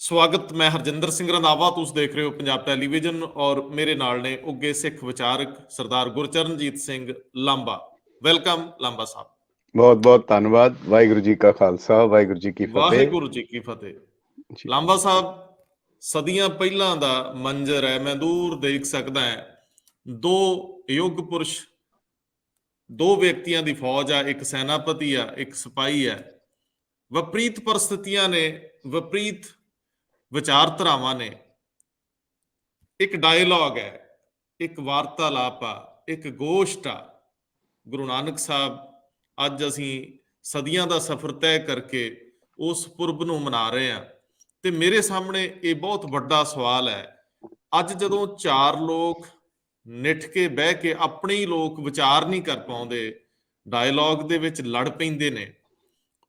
ਸਵਾਗਤ। ਮੈਂ ਹਰਜਿੰਦਰ ਸਿੰਘ ਰੰਧਾਵਾ, ਤੁਸੀਂ ਦੇਖ ਰਹੇ ਹੋ ਪੰਜਾਬ ਟੈਲੀਵਿਜ਼ਨ ਔਰ ਮੇਰੇ ਨਾਲ ਨੇ ਉੱਗੇ ਸਿੱਖ ਵਿਚਾਰਕ ਸਰਦਾਰ ਗੁਰਚਰਨਜੀਤ ਸਿੰਘ ਲਾਂਬਾ। ਵੈਲਕਮ ਲਾਂਬਾ ਸਾਹਿਬ। ਬਹੁਤ ਬਹੁਤ ਧੰਨਵਾਦ। ਵਾਹਿਗੁਰੂ ਜੀ ਕਾ ਖਾਲਸਾ, ਵਾਹਿਗੁਰੂ ਜੀ ਕੀ ਫਤਿਹ। ਵਾਹਿਗੁਰੂ ਜੀ ਕੀ ਫਤਿਹ। ਜੀ। ਲਾਂਬਾ ਸਾਹਿਬ, ਸਦੀਆਂ ਪਹਿਲਾਂ ਦਾ ਮੰਜ਼ਰ ਹੈ, ਮੈਂ ਦੂਰ ਦੇਖ ਸਕਦਾ ਹਾਂ। ਦੋ ਯੁੱਗ ਪੁਰਸ਼, ਦੋ ਵਿਅਕਤੀਆਂ ਦੀ ਫੌਜ ਆ, ਇੱਕ ਸੈਨਾਪਤੀ ਆ, ਇੱਕ ਸਿਪਾਹੀ ਹੈ। ਵਿਪਰੀਤ ਪਰਿਸਥਿਤੀਆਂ ਨੇ, ਵਿਪਰੀਤ ਵਿਚਾਰਧਾਰਾਵਾਂ ਨੇ। ਇੱਕ ਡਾਇਲੌਗ ਹੈ, ਇੱਕ ਵਾਰਤਾਲਾਪ ਆ, ਇੱਕ ਗੋਸ਼ਟ ਆ। ਗੁਰੂ ਨਾਨਕ ਸਾਹਿਬ, ਅੱਜ ਅਸੀਂ ਸਦੀਆਂ ਦਾ ਸਫ਼ਰ ਤੈਅ ਕਰਕੇ ਉਸ ਪੁਰਬ ਨੂੰ ਮਨਾ ਰਹੇ ਹਾਂ। ਤੇ ਮੇਰੇ ਸਾਹਮਣੇ ਇਹ ਬਹੁਤ ਵੱਡਾ ਸਵਾਲ ਹੈ, ਅੱਜ ਜਦੋਂ ਚਾਰ ਲੋਕ ਨਿੱਠ ਕੇ ਬਹਿ ਕੇ ਆਪਣੇ ਹੀ ਲੋਕ ਵਿਚਾਰ ਨਹੀਂ ਕਰ ਪਾਉਂਦੇ, ਡਾਇਲੌਗ ਦੇ ਵਿੱਚ ਲੜ ਪੈਂਦੇ ਨੇ,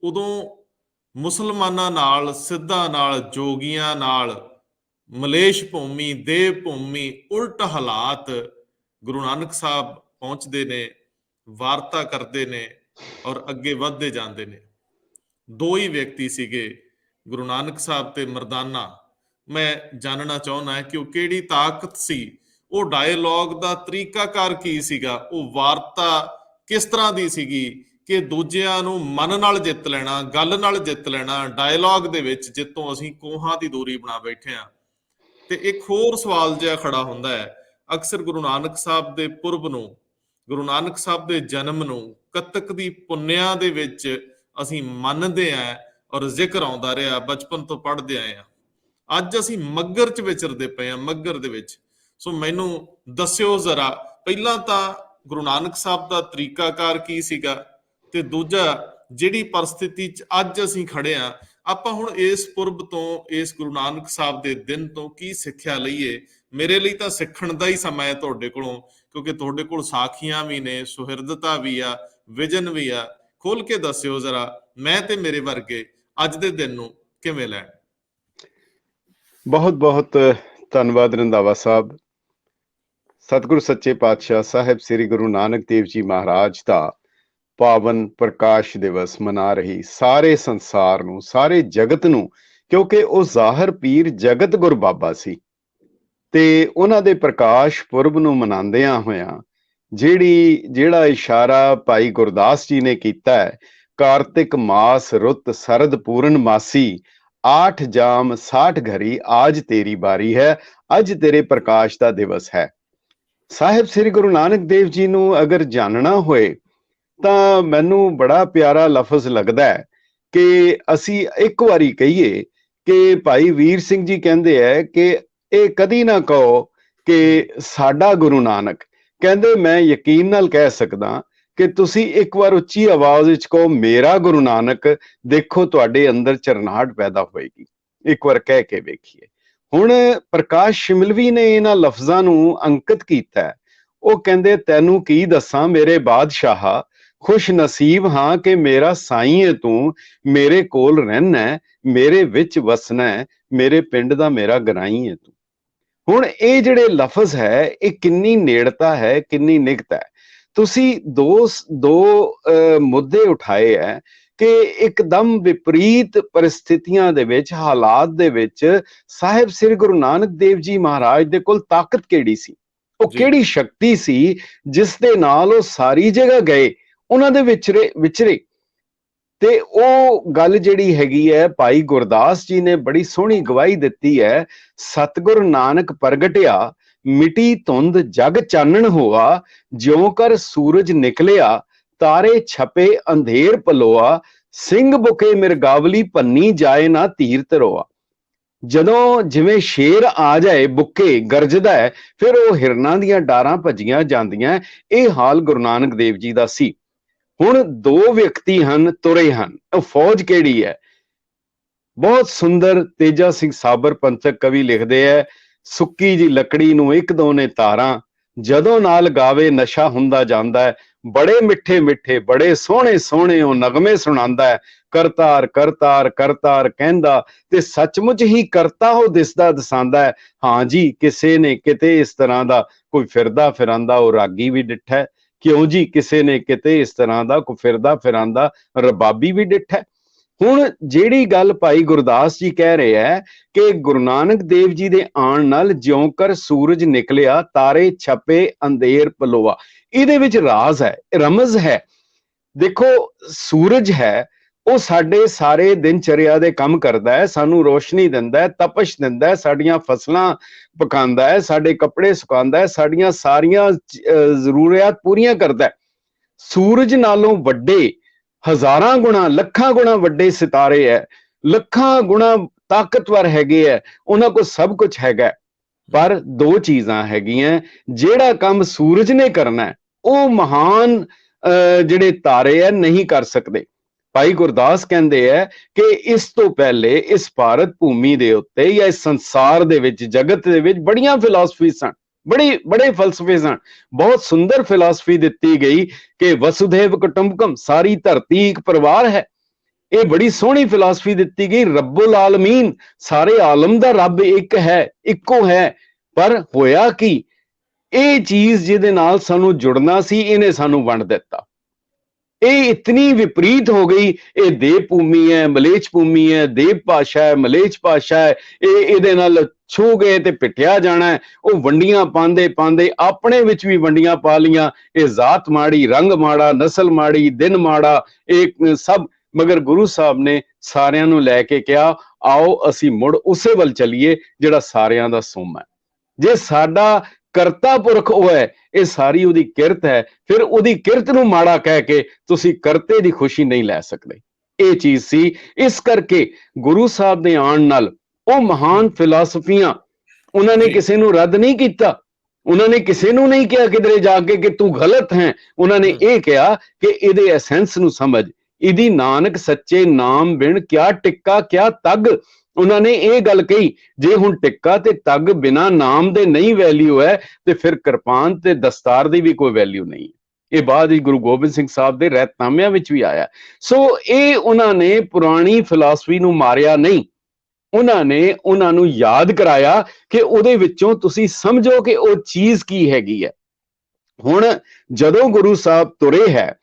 ਉਦੋਂ ਮੁਸਲਮਾਨਾਂ ਨਾਲ, ਸਿੱਧਾਂ ਨਾਲ, ਜੋਗੀਆਂ ਨਾਲ, ਮਲੇਸ਼ ਭੂਮੀ, ਦੇਵ ਭੂਮੀ, ਉਲਟ ਹਾਲਾਤ ਗੁਰੂ ਨਾਨਕ ਸਾਹਿਬ ਪਹੁੰਚਦੇ ਨੇ, ਵਾਰਤਾ ਕਰਦੇ ਨੇ ਔਰ ਅੱਗੇ ਵੱਧਦੇ ਜਾਂਦੇ ਨੇ। ਦੋ ਹੀ ਵਿਅਕਤੀ ਸੀਗੇ, ਗੁਰੂ ਨਾਨਕ ਸਾਹਿਬ ਤੇ ਮਰਦਾਨਾ। ਮੈਂ ਜਾਣਨਾ ਚਾਹੁੰਦਾ ਕਿ ਉਹ ਕਿਹੜੀ ਤਾਕਤ ਸੀ, ਉਹ ਡਾਇਲੌਗ ਦਾ ਤਰੀਕਾਕਾਰ ਕੀ ਸੀਗਾ, ਉਹ ਵਾਰਤਾ ਕਿਸ ਤਰ੍ਹਾਂ ਦੀ ਸੀਗੀ ਕਿ ਦੂਜਿਆਂ ਨੂੰ ਮਨ ਨਾਲ ਜਿੱਤ ਲੈਣਾ, ਗੱਲ ਨਾਲ ਜਿੱਤ ਲੈਣਾ, ਡਾਇਲੌਗ ਦੇ ਵਿੱਚ, ਜਿੱਤੋਂ ਅਸੀਂ ਕੋਹਾਂ ਦੀ ਦੂਰੀ ਬਣਾ ਬੈਠੇ ਹਾਂ। ਤੇ ਇੱਕ ਹੋਰ ਸਵਾਲ ਜਿਹਾ ਖੜਾ ਹੁੰਦਾ ਹੈ, ਅਕਸਰ ਗੁਰੂ ਨਾਨਕ ਸਾਹਿਬ ਦੇ ਪੁਰਬ ਨੂੰ, ਗੁਰੂ ਨਾਨਕ ਸਾਹਿਬ ਦੇ ਜਨਮ ਨੂੰ ਕੱਤਕ ਦੀ ਪੁੰਨਿਆਂ ਦੇ ਵਿੱਚ ਅਸੀਂ ਮੰਨਦੇ ਹਾਂ ਔਰ ਜ਼ਿਕਰ ਆਉਂਦਾ ਰਿਹਾ, ਬਚਪਨ ਤੋਂ ਪੜ੍ਹਦੇ ਆਏ ਹਾਂ। ਅੱਜ ਅਸੀਂ ਮੱਗਰ 'ਚ ਵਿਚਰਦੇ ਪਏ ਹਾਂ, ਮੱਗਰ ਦੇ ਵਿੱਚ। ਸੋ ਮੈਨੂੰ ਦੱਸਿਓ ਜ਼ਰਾ, ਪਹਿਲਾਂ ਤਾਂ ਗੁਰੂ ਨਾਨਕ ਸਾਹਿਬ ਦਾ ਤਰੀਕਾਕਾਰ ਕੀ ਸੀਗਾ, ਤੇ ਦੂਜਾ ਜਿਹੜੀ ਪਰਿਸਥਿਤੀ 'ਚ ਅੱਜ ਅਸੀਂ ਖੜੇ ਹਾਂ, ਆਪਾਂ ਹੁਣ ਇਸ ਪੁਰਬ ਤੋਂ, ਇਸ ਗੁਰੂ ਨਾਨਕ ਸਾਹਿਬ ਦੇ ਦਿਨ ਤੋਂ ਕੀ ਸਿੱਖਿਆ ਲਈਏ। ਮੇਰੇ ਲਈ ਤਾਂ ਸਿੱਖਣ ਦਾ ਹੀ ਸਮਾਂ ਹੈ ਤੁਹਾਡੇ ਕੋਲੋਂ, ਕਿਉਂਕਿ ਤੁਹਾਡੇ ਕੋਲ ਸਾਖੀਆਂ ਵੀ ਨੇ, ਸੁਹਿਰਦਤਾ ਵੀ ਆ, ਵਿਜ਼ਨ ਵੀ ਆ। ਖੋਲ ਕੇ ਦੱਸਿਓ ਜ਼ਰਾ, ਮੈਂ ਤੇ ਮੇਰੇ ਵਰਗੇ ਅੱਜ ਦੇ ਦਿਨ ਨੂੰ ਕਿਵੇਂ ਲੈਣ। ਬਹੁਤ ਬਹੁਤ ਧੰਨਵਾਦ ਰੰਧਾਵਾ ਸਾਹਿਬ। ਸਤਿਗੁਰੂ ਸੱਚੇ ਪਾਤਸ਼ਾਹ ਸਾਹਿਬ ਸ੍ਰੀ ਗੁਰੂ ਨਾਨਕ ਦੇਵ ਜੀ ਮਹਾਰਾਜ ਦਾ ਪਾਵਨ ਪ੍ਰਕਾਸ਼ ਦਿਵਸ ਮਨਾ ਰਹੀ ਸਾਰੇ ਸੰਸਾਰ ਨੂੰ, ਸਾਰੇ ਜਗਤ ਨੂੰ, ਕਿਉਂਕਿ ਉਹ ਜ਼ਾਹਰ ਪੀਰ ਜਗਤ ਗੁਰ ਬਾਬਾ ਸੀ। ਤੇ ਉਹਨਾਂ ਦੇ ਪ੍ਰਕਾਸ਼ ਪੁਰਬ ਨੂੰ ਮਨਾਉਂਦਿਆਂ ਹੋਇਆਂ ਜਿਹੜਾ ਇਸ਼ਾਰਾ ਭਾਈ ਗੁਰਦਾਸ ਜੀ ਨੇ ਕੀਤਾ ਹੈ, ਕਾਰਤਿਕ ਮਾਸ ਰੁੱਤ ਸਰਦ ਪੂਰਨ ਮਾਸੀ, 8 ਜਾਮ 60 ਘੜੀ ਆਜ ਤੇਰੀ ਬਾਰੀ ਹੈ, ਅੱਜ ਤੇਰੇ ਪ੍ਰਕਾਸ਼ ਦਾ ਦਿਵਸ ਹੈ। ਸਾਹਿਬ ਸ੍ਰੀ ਗੁਰੂ ਨਾਨਕ ਦੇਵ ਜੀ ਨੂੰ ਅਗਰ ਜਾਣਨਾ ਹੋਏ ਤਾਂ ਮੈਨੂੰ ਬੜਾ ਪਿਆਰਾ ਲਫ਼ਜ਼ ਲੱਗਦਾ ਹੈ ਕਿ ਅਸੀਂ ਇੱਕ ਵਾਰੀ ਕਹੀਏ ਕਿ ਭਾਈ ਵੀਰ ਸਿੰਘ ਜੀ ਕਹਿੰਦੇ ਹੈ ਕਿ ਇਹ ਕਦੀ ਨਾ ਕਹੋ ਕਿ ਸਾਡਾ ਗੁਰੂ ਨਾਨਕ। ਕਹਿੰਦੇ ਮੈਂ ਯਕੀਨ ਨਾਲ ਕਹਿ ਸਕਦਾ ਕਿ ਤੁਸੀਂ ਇੱਕ ਵਾਰ ਉੱਚੀ ਆਵਾਜ਼ ਵਿੱਚ ਕਹੋ ਮੇਰਾ ਗੁਰੂ ਨਾਨਕ, ਦੇਖੋ ਤੁਹਾਡੇ ਅੰਦਰ ਝਰਨਾਹਟ ਪੈਦਾ ਹੋਏਗੀ। ਇੱਕ ਵਾਰ ਕਹਿ ਕੇ ਵੇਖੀਏ। ਹੁਣ ਪ੍ਰਕਾਸ਼ ਸ਼ਿਮਲਵੀ ਨੇ ਇਹਨਾਂ ਲਫ਼ਜ਼ਾਂ ਨੂੰ ਅੰਕਿਤ ਕੀਤਾ ਹੈ। ਉਹ ਕਹਿੰਦੇ ਤੈਨੂੰ ਕੀ ਦੱਸਾਂ ਮੇਰੇ ਬਾਦਸ਼ਾਹ, ਖੁਸ਼ ਨਸੀਬ ਹਾਂ ਕਿ ਮੇਰਾ ਸਾਈਂ ਹੈ ਤੂੰ, ਮੇਰੇ ਕੋਲ ਰਹਿਣਾ, ਮੇਰੇ ਵਿੱਚ ਵਸਣਾ, ਮੇਰੇ ਪਿੰਡ ਦਾ ਮੇਰਾ ਗਰਾਈ ਹੈ ਤੂੰ। ਹੁਣ ਇਹ ਜਿਹੜੇ ਲਫ਼ਜ਼ ਹੈ, ਇਹ ਕਿੰਨੀ ਨੇੜਤਾ ਹੈ, ਕਿੰਨੀ ਨਿਕਟ ਹੈ। ਤੁਸੀਂ ਦੋ ਮੁੱਦੇ ਉਠਾਏ ਹੈ ਕਿ ਇੱਕਦਮ ਵਿਪਰੀਤ ਪਰਿਸਥਿਤੀਆਂ ਦੇ ਵਿੱਚ, ਹਾਲਾਤ ਦੇ ਵਿੱਚ ਸਾਹਿਬ ਸ੍ਰੀ ਗੁਰੂ ਨਾਨਕ ਦੇਵ ਜੀ ਮਹਾਰਾਜ ਦੇ ਕੋਲ ਤਾਕਤ ਕਿਹੜੀ ਸੀ, ਉਹ ਕਿਹੜੀ ਸ਼ਕਤੀ ਸੀ ਜਿਸ ਦੇ ਨਾਲ ਉਹ ਸਾਰੀ ਜਗ੍ਹਾ ਗਏ, ਉਹਨਾਂ ਦੇ ਵਿਚਰੇ। ਤੇ ਉਹ ਗੱਲ ਜਿਹੜੀ ਹੈਗੀ ਹੈ, ਭਾਈ ਗੁਰਦਾਸ ਜੀ ਨੇ ਬੜੀ ਸੋਹਣੀ ਗਵਾਹੀ ਦਿੱਤੀ ਹੈ। ਸਤਿਗੁਰ ਨਾਨਕ ਪ੍ਰਗਟਿਆ, ਮਿਟੀ ਧੁੰਦ ਜਗ ਚਾਨਣ ਹੋਆ, ਜਿਉਂ ਕਰ ਸੂਰਜ ਨਿਕਲਿਆ, ਤਾਰੇ ਛਪੇ ਅੰਧੇਰ ਪਲੋਆ, ਸਿੰਘ ਬੁਕੇ ਮਿਰਗਾਵਲੀ ਭੰਨੀ ਜਾਏ ਨਾ ਧੀਰ ਧਰੋਆ। ਜਦੋਂ ਜਿਵੇਂ ਸ਼ੇਰ ਆ ਜਾਏ, ਬੁੱਕੇ ਗਰਜਦਾ ਹੈ, ਫਿਰ ਉਹ ਹਿਰਨਾਂ ਦੀਆਂ ਡਾਰਾਂ ਭੱਜੀਆਂ ਜਾਂਦੀਆਂ। ਇਹ ਹਾਲ ਗੁਰੂ ਨਾਨਕ ਦੇਵ ਜੀ ਦਾ ਸੀ। ਹੁਣ ਦੋ ਵਿਅਕਤੀ ਹਨ, ਤੁਰੇ ਹਨ। ਉਹ ਫੌਜ ਕਿਹੜੀ ਹੈ? ਬਹੁਤ ਸੁੰਦਰ ਤੇਜਾ ਸਿੰਘ ਸਾਬਰ ਪੰਥਕ ਕਵੀ ਲਿਖਦੇ ਹੈ, ਸੁੱਕੀ ਜੀ ਲੱਕੜੀ ਨੂੰ ਇੱਕ ਦੋ ਨੇ ਤਾਰਾਂ, ਜਦੋਂ ਨਾਲ ਗਾਵੇ ਨਸ਼ਾ ਹੁੰਦਾ ਜਾਂਦਾ ਹੈ, ਬੜੇ ਮਿੱਠੇ ਮਿੱਠੇ ਬੜੇ ਸੋਹਣੇ ਸੋਹਣੇ ਉਹ ਨਗਮੇ ਸੁਣਾਉਂਦਾ ਹੈ, ਕਰਤਾਰ ਕਰਤਾਰ ਕਰਤਾਰ ਕਹਿੰਦਾ, ਤੇ ਸੱਚਮੁੱਚ ਹੀ ਕਰਤਾ ਉਹ ਦਿਸਦਾ ਦਸਾਂਦਾ ਹੈ। ਹਾਂ ਜੀ, ਕਿਸੇ ਨੇ ਕਿਤੇ ਇਸ ਤਰ੍ਹਾਂ ਦਾ ਕੋਈ ਫਿਰਦਾ ਫਿਰਾਂਦਾ ਉਹ ਰਾਗੀ ਵੀ ਡਿੱਠਾ, ਕਿਉਂ ਜੀ ਕਿਸੇ ਨੇ ਕਿਤੇ ਇਸ ਤਰ੍ਹਾਂ ਦਾ ਕੋਈ ਫਿਰਦਾ ਫਿਰਾਂਦਾ ਰਬਾਬੀ ਵੀ ਡਿੱਠਾ। ਹੁਣ ਜਿਹੜੀ ਗੱਲ ਭਾਈ ਗੁਰਦਾਸ ਜੀ ਕਹਿ ਰਹੇ ਹੈ ਕਿ ਗੁਰੂ ਨਾਨਕ ਦੇਵ ਜੀ ਦੇ ਆਉਣ ਨਾਲ ਜਿਉਂ ਕਰ ਸੂਰਜ ਨਿਕਲਿਆ ਤਾਰੇ ਛਪੇ ਅੰਧੇਰ ਪਲੋਆ, ਇਹਦੇ ਵਿੱਚ ਰਾਜ਼ ਹੈ, ਰਮਜ਼ ਹੈ। ਦੇਖੋ ਸੂਰਜ ਹੈ ਉਹ ਸਾਡੇ ਸਾਰੇ ਦਿਨਚਰਿਆ ਦੇ ਕੰਮ ਕਰਦਾ ਹੈ, ਸਾਨੂੰ ਰੋਸ਼ਨੀ ਦਿੰਦਾ ਹੈ, ਤਪਸ਼ ਦਿੰਦਾ ਹੈ, ਸਾਡੀਆਂ ਫਸਲਾਂ ਪਕਾਉਂਦਾ ਹੈ, ਸਾਡੇ ਕੱਪੜੇ ਸੁਕਾਉਂਦਾ ਹੈ, ਸਾਡੀਆਂ ਸਾਰੀਆਂ ਜ਼ਰੂਰੀਅਤ ਪੂਰੀਆਂ ਕਰਦਾ ਹੈ। ਸੂਰਜ ਨਾਲੋਂ ਵੱਡੇ ਹਜ਼ਾਰਾਂ ਗੁਣਾ ਲੱਖਾਂ ਗੁਣਾ ਵੱਡੇ ਸਿਤਾਰੇ ਹੈ, ਲੱਖਾਂ ਗੁਣਾ ਤਾਕਤਵਰ ਹੈਗੇ ਹੈ, ਉਹਨਾਂ ਕੋਲ ਸਭ ਕੁਝ ਹੈਗਾ। ਪਰ ਦੋ ਚੀਜ਼ਾਂ ਹੈਗੀਆਂ, ਜਿਹੜਾ ਕੰਮ ਸੂਰਜ ਨੇ ਕਰਨਾ ਹੈ ਉਹ ਮਹਾਨ ਜਿਹੜੇ ਤਾਰੇ ਹੈ ਨਹੀਂ ਕਰ ਸਕਦੇ। ਭਾਈ ਗੁਰਦਾਸ ਕਹਿੰਦੇ ਹੈ ਕਿ ਇਸ ਤੋਂ ਪਹਿਲੇ ਇਸ ਭਾਰਤ ਭੂਮੀ ਦੇ ਉੱਤੇ ਜਾਂ ਇਸ ਸੰਸਾਰ ਦੇ ਵਿੱਚ, ਜਗਤ ਦੇ ਵਿੱਚ ਬੜੀਆਂ ਫਿਲਾਸਫੀ ਸਨ, ਬੜੇ ਫਲਸਫੇ ਸਨ। ਬਹੁਤ ਸੁੰਦਰ ਫਿਲਾਸਫੀ ਦਿੱਤੀ ਗਈ ਕਿ ਵਸੁਧੈਵ ਕੁਟੁੰਬਕਮ, ਸਾਰੀ ਧਰਤੀ ਇੱਕ ਪਰਿਵਾਰ ਹੈ। ਇਹ ਬੜੀ ਸੋਹਣੀ ਫਿਲਾਸਫੀ ਦਿੱਤੀ ਗਈ। ਰੱਬੁਲ ਆਲਮੀਨ, ਸਾਰੇ ਆਲਮ ਦਾ ਰੱਬ ਇੱਕ ਹੈ, ਇੱਕੋ ਹੈ। ਪਰ ਹੋਇਆ ਕੀ, ਇਹ ਚੀਜ਼ ਜਿਹਦੇ ਨਾਲ ਸਾਨੂੰ ਜੁੜਨਾ ਸੀ ਇਹਨੇ ਸਾਨੂੰ ਵੰਡ ਦਿੱਤਾ। ਇਹ ਇਤਨੀ ਵਿਪਰੀਤ ਹੋ ਗਈ। ਇਹ ਦੇਵ ਭੂਮੀ ਹੈ, ਮਲੇਛ ਭੂਮੀ ਹੈ, ਦੇਵ ਭਾਸ਼ਾ ਹੈ, ਮਲੇਛ ਭਾਸ਼ਾ ਹੈ। ਇਹਦੇ ਨਾਲ ਛੂ ਗਏ ਤੇ ਪਿੱਟਿਆ ਜਾਣਾ ਹੈ। ਉਹ ਵੰਡੀਆਂ ਪਾਉਂਦੇ ਪਾਉਂਦੇ ਆਪਣੇ ਵਿੱਚ ਵੀ ਵੰਡੀਆਂ ਪਾ ਲੀਆਂ। ਇਹ ਜ਼ਾਤ ਮਾੜੀ, ਰੰਗ ਮਾੜਾ, ਨਸਲ ਮਾੜੀ, ਦਿਨ ਮਾੜਾ, ਇਹ ਸਭ। ਮਗਰ ਗੁਰੂ ਸਾਹਿਬ ਨੇ ਸਾਰਿਆਂ ਨੂੰ ਲੈ ਕੇ ਕਿਹਾ, ਆਓ ਅਸੀਂ ਮੁੜ ਉਸੇ ਵੱਲ ਚੱਲੀਏ ਜਿਹੜਾ ਸਾਰਿਆਂ ਦਾ ਸੋਮ ਹੈ। ਜੇ ਸਾਡਾ ਕਰਤਾ ਪੁਰਖ ਉਹ ਹੈ, ਇਹ ਸਾਰੀ ਉਹਦੀ ਕਿਰਤ ਹੈ, ਫਿਰ ਉਹਦੀ ਕਿਰਤ ਨੂੰ ਮਾੜਾ ਕਹਿ ਕੇ ਤੁਸੀਂ ਕਰਤੇ ਦੀ ਖੁਸ਼ੀ ਨਹੀਂ ਲੈ ਸਕਦੇ। ਇਹ ਚੀਜ਼ ਸੀ। ਇਸ ਕਰਕੇ ਗੁਰੂ ਸਾਹਿਬ ਦੇ ਆਉਣ ਨਾਲ ਉਹ ਮਹਾਨ ਫਿਲਾਸਫੀਆਂ, ਉਹਨਾਂ ਨੇ ਕਿਸੇ ਨੂੰ ਰੱਦ ਨਹੀਂ ਕੀਤਾ, ਉਹਨਾਂ ਨੇ ਕਿਸੇ ਨੂੰ ਨਹੀਂ ਕਿਹਾ ਕਿਧਰੇ ਜਾ ਕੇ ਕਿ ਤੂੰ ਗਲਤ ਹੈ। ਉਹਨਾਂ ਨੇ ਇਹ ਕਿਹਾ ਕਿ ਇਹਦੇ ਐਸੈਂਸ ਨੂੰ ਸਮਝ, ਇਹਦੀ ਨਾਨਕ ਸੱਚੇ ਨਾਮ ਬਿਨ ਕਿਆ ਟਿੱਕਾ ਕਿਆ ਤੱਗ। ਉਹਨਾਂ ਨੇ ਇਹ ਗੱਲ ਕਹੀ, ਜੇ ਹੁਣ ਟਿੱਕਾ ਤੇ ਤੱਗ ਬਿਨਾ ਨਾਮ ਦੇ ਨਹੀਂ ਵੈਲਿਊ ਹੈ ਤੇ ਫਿਰ ਕਿਰਪਾਨ ਤੇ ਦਸਤਾਰ ਦੀ ਵੀ ਕੋਈ ਵੈਲਿਊ ਨਹੀਂ। ਇਹ ਬਾਅਦ ਵਿੱਚ ਗੁਰੂ ਗੋਬਿੰਦ ਸਿੰਘ ਸਾਹਿਬ ਦੇ ਰਹਿਤਨਾਮਿਆਂ ਵਿੱਚ ਵੀ ਆਇਆ। ਸੋ ਇਹ ਉਹਨਾਂ ਨੇ ਪੁਰਾਣੀ ਫਿਲਾਸਫੀ ਨੂੰ ਮਾਰਿਆ ਨਹੀਂ, ਉਹਨਾਂ ਨੇ ਉਹਨਾਂ ਨੂੰ ਯਾਦ ਕਰਾਇਆ ਕਿ ਉਹਦੇ ਵਿੱਚੋਂ ਤੁਸੀਂ ਸਮਝੋ ਕਿ ਉਹ ਚੀਜ਼ ਕੀ ਹੈਗੀ ਹੈ। ਹੁਣ ਜਦੋਂ ਗੁਰੂ ਸਾਹਿਬ ਤੁਰੇ ਹੈ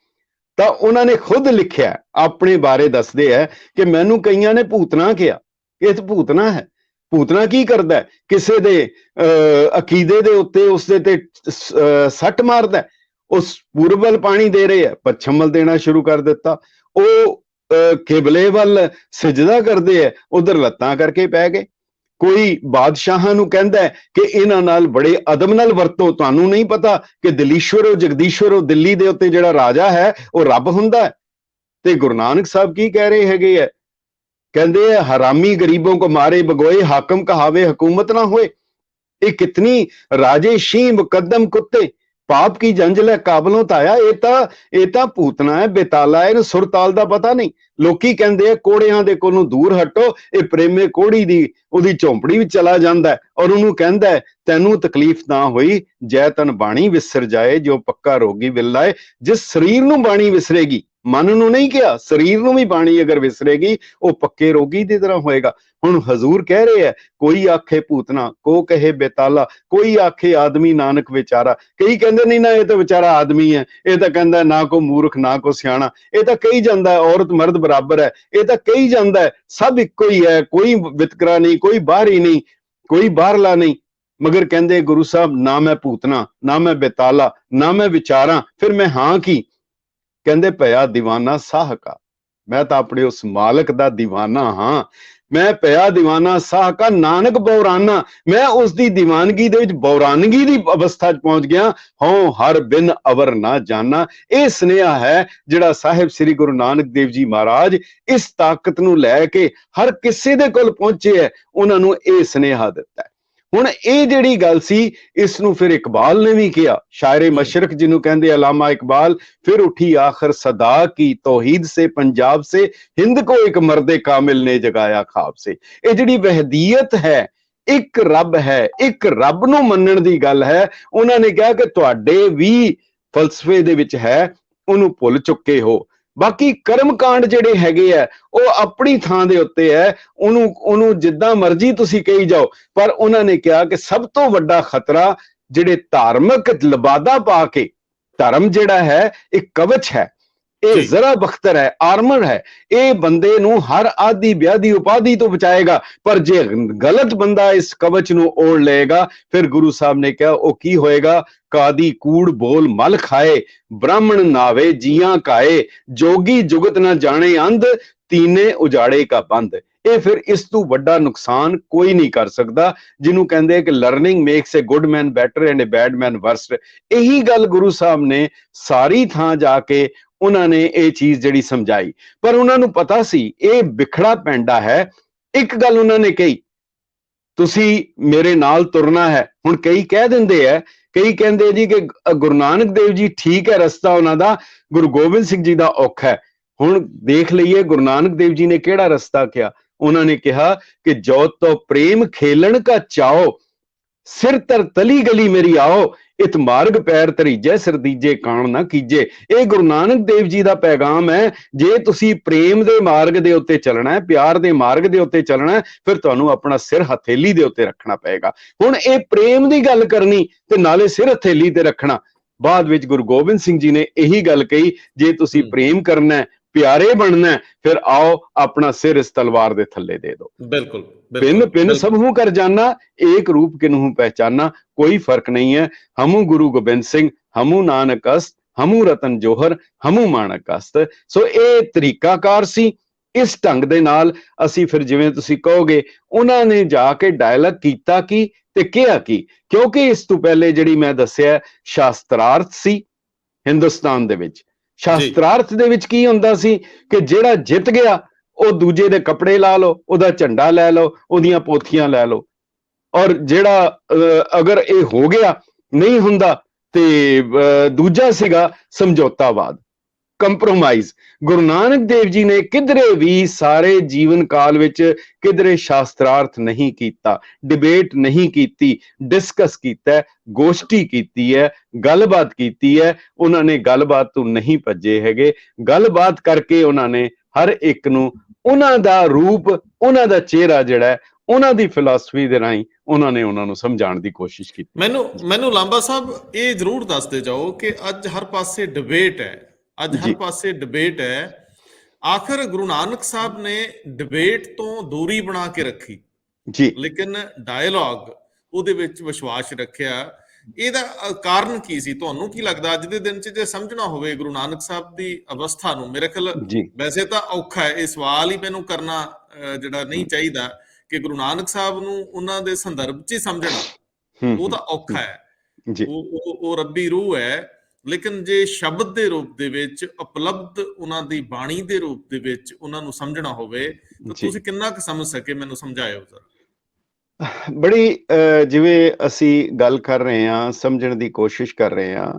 ਤਾਂ ਉਹਨਾਂ ਨੇ ਖੁਦ ਲਿਖਿਆ, ਆਪਣੇ ਬਾਰੇ ਦੱਸਦੇ ਹੈ ਕਿ ਮੈਨੂੰ ਕਈਆਂ ਨੇ ਭੂਤਨਾ ਕਿਹਾ। ਇਹ ਤਾਂ ਭੂਤਨਾ ਹੈ। ਭੂਤਨਾ ਕੀ ਕਰਦਾ? ਕਿਸੇ ਦੇ ਅਕੀਦੇ ਦੇ ਉੱਤੇ ਉਸਦੇ ਤੇ ਸੱਟ ਮਾਰਦਾ। ਉਸ ਪੂਰਬ ਵੱਲ ਪਾਣੀ ਦੇ ਰਹੇ ਹੈ, ਪੱਛਮ ਵੱਲ ਦੇਣਾ ਸ਼ੁਰੂ ਕਰ ਦਿੱਤਾ। ਉਹ ਕਿਬਲੇ ਵੱਲ ਸਜਦਾ ਕਰਦੇ ਹੈ, ਉਧਰ ਲੱਤਾਂ ਕਰਕੇ ਪੈ ਗਏ। ਕੋਈ ਬਾਦਸ਼ਾਹਾਂ ਨੂੰ ਕਹਿੰਦਾ ਕਿ ਇਹਨਾਂ ਨਾਲ ਬੜੇ ਅਦਬ ਨਾਲ ਵਰਤੋ। ਤੁਹਾਨੂੰ ਨਹੀਂ ਪਤਾ ਕਿ ਦਿਲੀਸ਼ਵਰੋ ਜਗਦੀਸ਼ਵਰੋ, ਦਿੱਲੀ ਦੇ ਉੱਤੇ ਜਿਹੜਾ ਰਾਜਾ ਹੈ ਉਹ ਰੱਬ ਹੁੰਦਾ ਹੈ। ਤੇ ਗੁਰੂ ਨਾਨਕ ਸਾਹਿਬ ਕੀ ਕਹਿ ਰਹੇ ਹੈਗੇ ਹੈ? ਕਹਿੰਦੇ ਹੈ ਹਰਾਮੀ ਗਰੀਬੋਂ ਕੋ ਮਾਰੇ ਬਗੋਏ, ਹਾਕਮ ਕਹਾਵੇ ਹਕੂਮਤ ਨਾ ਹੋਏ। ਇਹ ਕਿਤਨੀ ਰਾਜੇ ਸ਼ੀ ਮੁਕੱਦਮ ਕੁੱਤੇ, ਪਾਪ ਕੀ ਜੰਜਲ ਹੈ ਕਾਬਲੋਂ ਤਾਇਆ। ਇਹ ਤਾਂ ਭੂਤਨਾ ਹੈ, ਬੇਤਾਲਾ ਹੈ, ਇਹਨੂੰ ਸੁਰਤਾਲ ਦਾ ਪਤਾ ਨਹੀਂ। ਲੋਕੀ ਕਹਿੰਦੇ ਆ ਕੋੜਿਆਂ ਦੇ ਕੋਲੋਂ ਦੂਰ ਹਟੋ। ਇਹ ਪ੍ਰੇਮੇ ਕੋੜੀ ਦੀ ਉਹਦੀ ਝੌਂਪੜੀ ਵਿੱਚ ਚਲਾ ਜਾਂਦਾ ਔਰ ਉਹਨੂੰ ਕਹਿੰਦਾ ਤੈਨੂੰ ਤਕਲੀਫ ਨਾ ਹੋਈ, ਜੈ ਤਨ ਬਾਣੀ ਵਿਸਰ ਜਾਏ, ਜੋ ਪੱਕਾ ਰੋਗੀ ਵਿਲਾਏ। ਜਿਸ ਸਰੀਰ ਨੂੰ ਬਾਣੀ ਵਿਸਰੇਗੀ, ਮਨ ਨੂੰ ਨਹੀਂ ਕਿਹਾ, ਸਰੀਰ ਨੂੰ ਵੀ ਬਾਣੀ ਅਗਰ ਵਿਸਰੇਗੀ ਉਹ ਪੱਕੇ ਰੋਗੀ ਦੀ ਤਰ੍ਹਾਂ ਹੋਏਗਾ। ਹੁਣ ਹਜ਼ੂਰ ਕਹਿ ਰਹੇ ਹੈ, ਕੋਈ ਆਖੇ ਭੂਤਨਾ, ਕੋ ਕਹੇ ਬੇਤਾਲਾ, ਕੋਈ ਆਖੇ ਆਦਮੀ ਨਾਨਕ ਵਿਚਾਰਾ। ਕਈ ਕਹਿੰਦੇ ਨਹੀਂ ਨਾ, ਇਹ ਤਾਂ ਵਿਚਾਰਾ ਆਦਮੀ ਹੈ, ਇਹ ਤਾਂ ਕਹਿੰਦਾ ਨਾ ਕੋ ਮੂਰਖ ਨਾ ਕੋ ਸਿਆਣਾ। ਇਹ ਤਾਂ ਕਹੀ ਜਾਂਦਾ ਔਰਤ ਮਰਦ ਬਰਾਬਰ ਹੈ, ਇਹ ਤਾਂ ਕਹੀ ਜਾਂਦਾ ਸਭ ਇੱਕੋ ਹੀ ਹੈ, ਕੋਈ ਵਿਤਕਰਾ ਨਹੀਂ, ਕੋਈ ਬਾਹਰੀ ਨਹੀਂ, ਕੋਈ ਬਾਹਰਲਾ ਨਹੀਂ। ਮਗਰ ਕਹਿੰਦੇ ਗੁਰੂ ਸਾਹਿਬ, ਨਾ ਮੈਂ ਭੂਤਨਾ, ਨਾ ਮੈਂ ਬੇਤਾਲਾ, ਨਾ ਮੈਂ ਵਿਚਾਰਾਂ, ਫਿਰ ਮੈਂ ਹਾਂ ਕੀ? ਕਹਿੰਦੇ ਪਿਆ ਦੀਵਾਨਾ ਸਾਹਕਾ, ਮੈਂ ਤਾਂ ਆਪਣੇ ਉਸ ਮਾਲਕ ਦਾ ਦੀਵਾਨਾ ਹਾਂ। ਮੈਂ ਪਿਆ ਦੀਵਾਨਾ ਸਾਹਕਾ ਨਾਨਕ ਬੌਰਾਨਾ, ਮੈਂ ਉਸ ਦੀ ਦੀਵਾਨਗੀ ਦੇ ਵਿੱਚ ਬੌਰਾਨਗੀ ਦੀ ਅਵਸਥਾ 'ਚ ਪਹੁੰਚ ਗਿਆ। ਹਉ ਹਰ ਬਿਨ ਅਵਰ ਨਾ ਜਾਨਾ। ਇਹ ਸੁਨੇਹਾ ਹੈ ਜਿਹੜਾ ਸਾਹਿਬ ਸ੍ਰੀ ਗੁਰੂ ਨਾਨਕ ਦੇਵ ਜੀ ਮਹਾਰਾਜ ਇਸ ਤਾਕਤ ਨੂੰ ਲੈ ਕੇ ਹਰ ਕਿਸੇ ਦੇ ਕੋਲ ਪਹੁੰਚੇ ਹੈ, ਉਹਨਾਂ ਨੂੰ ਇਹ ਸੁਨੇਹਾ ਦਿੱਤਾ। ਹੁਣ ਇਹ ਜਿਹੜੀ ਗੱਲ ਸੀ, ਇਸ ਨੂੰ ਫਿਰ ਇਕਬਾਲ ਨੇ ਵੀ ਕਿਹਾ, ਸ਼ਾਇਰੇ ਮਸ਼ਰਕ ਜਿਹਨੂੰ ਕਹਿੰਦੇ ਅਲਾਮਾ ਇਕਬਾਲ। ਫਿਰ ਉਠੀ ਆਖਰ ਸਦਾ ਕੀ ਤੌਹੀਦ ਸੇ ਪੰਜਾਬ ਸੇ, ਹਿੰਦ ਕੋ ਇੱਕ ਮਰਦੇ ਕਾमिल ਨੇ ਜਗਾਇਆ ਖਾਬ ਸੇ। ਇਹ ਜਿਹੜੀ ਵਹਦੀਅਤ ਹੈ, ਇੱਕ ਰੱਬ ਹੈ, ਇੱਕ ਰੱਬ ਨੂੰ ਮੰਨਣ ਦੀ ਗੱਲ ਹੈ। ਉਹਨਾਂ ਨੇ ਕਿਹਾ ਕਿ ਤੁਹਾਡੇ ਵੀ ਫਲਸਫੇ ਦੇ ਵਿੱਚ ਹੈ, ਉਹਨੂੰ ਭੁੱਲ ਚੁੱਕੇ ਹੋ। ਬਾਕੀ ਕਰਮ ਕਾਂਡ ਜਿਹੜੇ ਹੈਗੇ ਆ ਉਹ ਆਪਣੀ ਥਾਂ ਦੇ ਉੱਤੇ ਹੈ, ਉਹਨੂੰ ਜਿੱਦਾਂ ਮਰਜ਼ੀ ਤੁਸੀਂ ਕਹੀ ਜਾਓ। ਪਰ ਉਹਨਾਂ ਨੇ ਕਿਹਾ ਕਿ ਸਭ ਤੋਂ ਵੱਡਾ ਖਤਰਾ ਜਿਹੜੇ ਧਾਰਮਿਕ ਲਬਾਦਾ ਪਾ ਕੇ, ਧਰਮ ਜਿਹੜਾ ਹੈ ਇੱਕ ਕਵਚ ਹੈ, ਇਹ ਜੀ ਜ਼ਰਾ ਬਖਤਰ ਹੈ, ਆਰਮਰ ਹੈ। ਇਹ ਬੰਦੇ ਨੂੰ ਹਰ ਆਦੀ ਵਿਆਦੀ ਉਪਾਧੀ ਤੋਂ ਬਚਾਏਗਾ। ਪਰ ਜੇ ਗਲਤ ਬੰਦਾ ਇਸ ਕਵਚ ਨੂੰ ਓੜ ਲਏਗਾ, ਫਿਰ ਗੁਰੂ ਸਾਹਿਬ ਨੇ ਕਿਹਾ ਉਹ ਕੀ ਹੋਏਗਾ? ਕਾਦੀ ਕੂੜ ਬੋਲ ਮਲ ਖਾਏ, ਬ੍ਰਾਹਮਣ ਨਾਵੇ ਜੀਆਂ ਕਾਏ, ਜੋਗੀ ਜੁਗਤ ਨਾ ਜਾਣੇ ਅੰਧ, ਤੀਨੇ ਉਜਾੜੇ ਕਾ ਬੰਦ। ਇਹ ਫਿਰ ਇਸ ਤੋਂ ਵੱਡਾ ਨੁਕਸਾਨ ਕੋਈ ਨਹੀਂ ਕਰ ਸਕਦਾ, ਜਿਹਨੂੰ ਕਹਿੰਦੇ ਕਿ learning makes a good man better and a bad man worst. ਇਹੀ ਗੱਲ ਗੁਰੂ ਸਾਹਿਬ ਨੇ ਸਾਰੀ ਥਾਂ ਜਾ ਕੇ ਉਹਨਾਂ ਨੇ ਇਹ ਚੀਜ਼ ਜਿਹੜੀ ਸਮਝਾਈ। ਪਰ ਉਹਨਾਂ ਨੂੰ ਪਤਾ ਸੀ ਇਹ ਵਿਖੜਾ ਪੈਂਡਾ ਹੈ। ਇੱਕ ਗੱਲ ਉਹਨਾਂ ਨੇ ਕਹੀ, ਤੁਸੀਂ ਮੇਰੇ ਨਾਲ ਤੁਰਨਾ ਹੈ। ਹੁਣ ਕਈ ਕਹਿ ਦਿੰਦੇ ਆ, ਕਈ ਕਹਿੰਦੇ ਜੀ ਕਿ ਗੁਰੂ ਨਾਨਕ ਦੇਵ ਜੀ ਠੀਕ ਹੈ ਰਸਤਾ ਉਹਨਾਂ ਦਾ, ਗੁਰੂ ਗੋਬਿੰਦ ਸਿੰਘ ਜੀ ਦਾ ਔਖਾ ਹੈ। ਹੁਣ ਦੇਖ ਲਈਏ ਗੁਰੂ ਨਾਨਕ ਦੇਵ ਜੀ ਨੇ ਕਿਹੜਾ ਰਸਤਾ ਕਿਹਾ। ਉਹਨਾਂ ਨੇ ਕਿਹਾ ਕਿ ਜੋ ਤੋ ਪ੍ਰੇਮ ਖੇਲਣ ਕਾ ਚਾਓ, ਸਿਰ ਤਰ ਤਲੀ ਗਲੀ ਮੇਰੀ ਆਓ, ਇਤ ਮਾਰਗ ਪੈਰ ਧਰੀਜੈ, ਸਿਰ ਦੀਜੇ ਕਾਣ ਨਾ ਕੀਜੇ। ਇਹ ਗੁਰੂ ਨਾਨਕ ਦੇਵ ਜੀ ਦਾ ਪੈਗਾਮ ਹੈ। ਜੇ ਤੁਸੀਂ ਪ੍ਰੇਮ ਦੇ ਮਾਰਗ ਦੇ ਉੱਤੇ ਚੱਲਣਾ ਹੈ, ਪਿਆਰ ਦੇ ਮਾਰਗ ਦੇ ਉੱਤੇ ਚੱਲਣਾ ਹੈ, ਫਿਰ ਤੁਹਾਨੂੰ ਆਪਣਾ ਸਿਰ ਹਥੇਲੀ ਦੇ ਉੱਤੇ ਰੱਖਣਾ ਪਏਗਾ। ਹੁਣ ਇਹ ਪ੍ਰੇਮ ਦੀ ਗੱਲ ਕਰਨੀ ਤੇ ਨਾਲੇ ਸਿਰ ਹਥੇਲੀ ਤੇ ਰੱਖਣਾ। ਬਾਅਦ ਵਿੱਚ ਗੁਰੂ ਗੋਬਿੰਦ ਸਿੰਘ ਜੀ ਨੇ ਇਹੀ ਗੱਲ ਕਹੀ, ਜੇ ਤੁਸੀਂ ਪ੍ਰੇਮ ਕਰਨਾ ਹੈ, ਪਿਆਰੇ ਬਣਨਾ, ਫਿਰ ਆਓ ਆਪਣਾ ਸਿਰ ਇਸ ਤਲਵਾਰ ਦੇ ਥੱਲੇ ਦੇ ਦਿਓ। ਬਿਲकुल ਪਿੰਨ ਪਿੰਨ ਸਭ ਹੂੰ ਕਰ ਜਾਨਾ, ਏਕ रूप किन्हू पहचाना। कोई फर्क नहीं है, हमू गुरु गोबिंद सिंह, हमू नानक अस्त, हमू रतन जोहर, हमू माणक अस्त। सो ਇਹ ਤਰੀਕਾਕਾਰ ਸੀ। ਇਸ ਢੰਗ ਦੇ ਨਾਲ ਅਸੀਂ ਫਿਰ ਜਿਵੇਂ ਤੁਸੀਂ ਕਹੋਗੇ, ਉਹਨਾਂ ਨੇ ਜਾ ਕੇ ਡਾਇਲੌਗ ਕੀਤਾ ਕੀ ਤੇ ਕਿਹਾ ਕੀ, ਕਿਉਂਕਿ ਇਸ ਤੋਂ ਪਹਿਲੇ ਜਿਹੜੀ ਮੈਂ ਦੱਸਿਆ ਸ਼ਾਸਤਰਾਰਥ ਸੀ ਹਿੰਦੁਸਤਾਨ ਦੇ ਵਿੱਚ। ਸ਼ਾਸਤਰਾਰਥ ਦੇ ਵਿੱਚ ਕੀ ਹੁੰਦਾ ਸੀ ਕਿ ਜਿਹੜਾ ਜਿੱਤ ਗਿਆ ਉਹ ਦੂਜੇ ਦੇ ਕੱਪੜੇ ਲਾ ਲਓ, ਉਹਦਾ ਝੰਡਾ ਲੈ ਲਓ, ਉਹਦੀਆਂ ਪੋਥੀਆਂ ਲੈ ਲਓ। ਔਰ ਜਿਹੜਾ ਅਗਰ ਇਹ ਹੋ ਗਿਆ, ਨਹੀਂ ਹੁੰਦਾ, ਤੇ ਦੂਜਾ ਸੀਗਾ ਸਮਝੌਤਾਵਾਦ, ਕੰਪਰੋਮਾਈਜ਼। ਗੁਰੂ ਨਾਨਕ ਦੇਵ ਜੀ ਨੇ ਕਿਧਰੇ ਵੀ ਸਾਰੇ ਜੀਵਨ ਕਾਲ ਵਿੱਚ ਕਿਧਰੇ ਸ਼ਾਸਤਰਾਰਥ ਨਹੀਂ ਕੀਤਾ, ਡਿਬੇਟ ਨਹੀਂ ਕੀਤੀ, ਡਿਸਕਸ ਕੀਤਾ, ਗੋਸ਼ਟੀ ਕੀਤੀ ਹੈ, ਗੱਲਬਾਤ ਕੀਤੀ ਹੈ। ਉਹਨਾਂ ਨੇ ਗੱਲਬਾਤ ਤੋਂ ਨਹੀਂ ਭੱਜੇ ਹੈਗੇ। ਗੱਲਬਾਤ ਕਰਕੇ ਉਹਨਾਂ ਨੇ ਹਰ ਇੱਕ ਨੂੰ ਉਹਨਾਂ ਦਾ ਰੂਪ, ਉਹਨਾਂ ਦਾ ਚਿਹਰਾ ਜਿਹੜਾ ਉਹਨਾਂ ਦੀ ਫਿਲਾਸਫੀ ਦੇ ਰਾਹੀਂ ਉਹਨਾਂ ਨੇ ਉਹਨਾਂ ਨੂੰ ਸਮਝਾਉਣ ਦੀ ਕੋਸ਼ਿਸ਼ ਕੀਤੀ। ਮੈਨੂੰ ਲਾਂਬਾ ਸਾਹਿਬ ਇਹ ਜ਼ਰੂਰ ਦੱਸਦੇ ਜਾਓ ਕਿ ਅੱਜ ਹਰ ਪਾਸੇ ਡਿਬੇਟ ਹੈ, ਅੱਜ ਹਰ ਪਾਸੇ ਡਿਬੇਟ ਹੈ। ਆਖਰ ਗੁਰੂ ਨਾਨਕ ਸਾਹਿਬ ਨੇ ਡਿਬੇਟ ਤੋਂ ਦੂਰੀ ਬਣਾ ਕੇ ਰੱਖੀ ਜੀ, ਲੇਕਿਨ ਡਾਇਲੌਗ ਉਹਦੇ ਵਿੱਚ ਵਿਸ਼ਵਾਸ ਰੱਖਿਆ। ਇਹਦਾ ਕਾਰਨ ਕੀ ਸੀ? ਤੁਹਾਨੂੰ ਕੀ ਲੱਗਦਾ ਅੱਜ ਦੇ ਦਿਨ 'ਚ ਜੇ ਸਮਝਣਾ ਹੋਵੇ ਗੁਰੂ ਨਾਨਕ ਸਾਹਿਬ ਦੀ ਅਵਸਥਾ ਨੂੰ? ਮੇਰੇ ਖਿਆਲ ਵੈਸੇ ਤਾਂ ਔਖਾ ਹੈ, ਇਹ ਸਵਾਲ ਹੀ ਮੈਨੂੰ ਕਰਨਾ ਜਿਹੜਾ ਨਹੀਂ ਚਾਹੀਦਾ ਕਿ ਗੁਰੂ ਨਾਨਕ ਸਾਹਿਬ ਨੂੰ ਉਹਨਾਂ ਦੇ ਸੰਦਰਭ 'ਚ ਹੀ ਸਮਝਣਾ, ਉਹ ਤਾਂ ਔਖਾ ਹੈ। ਉਹ ਰੱਬੀ ਰੂਹ ਹੈ। ਲੇਕਿਨ ਜੇ ਸ਼ਬਦ ਦੇ ਰੂਪ ਦੇ ਵਿੱਚ, ਉਪਲਬਧ ਉਹਨਾਂ ਦੀ ਬਾਣੀ ਦੇ ਰੂਪ ਦੇ ਵਿੱਚ ਉਹਨਾਂ ਨੂੰ ਸਮਝਣਾ ਹੋਵੇ ਤਾਂ ਤੁਸੀਂ ਕਿੰਨਾ ਕੁ ਸਮਝ ਸਕੇ, ਮੈਨੂੰ ਸਮਝਾਇਓ ਜ਼ਰਾ। ਬੜੀ ਜਿਵੇਂ ਅਸੀਂ ਗੱਲ ਕਰ ਰਹੇ ਹਾਂ, ਸਮਝਣ ਦੀ ਕੋਸ਼ਿਸ਼ ਕਰ ਰਹੇ ਹਾਂ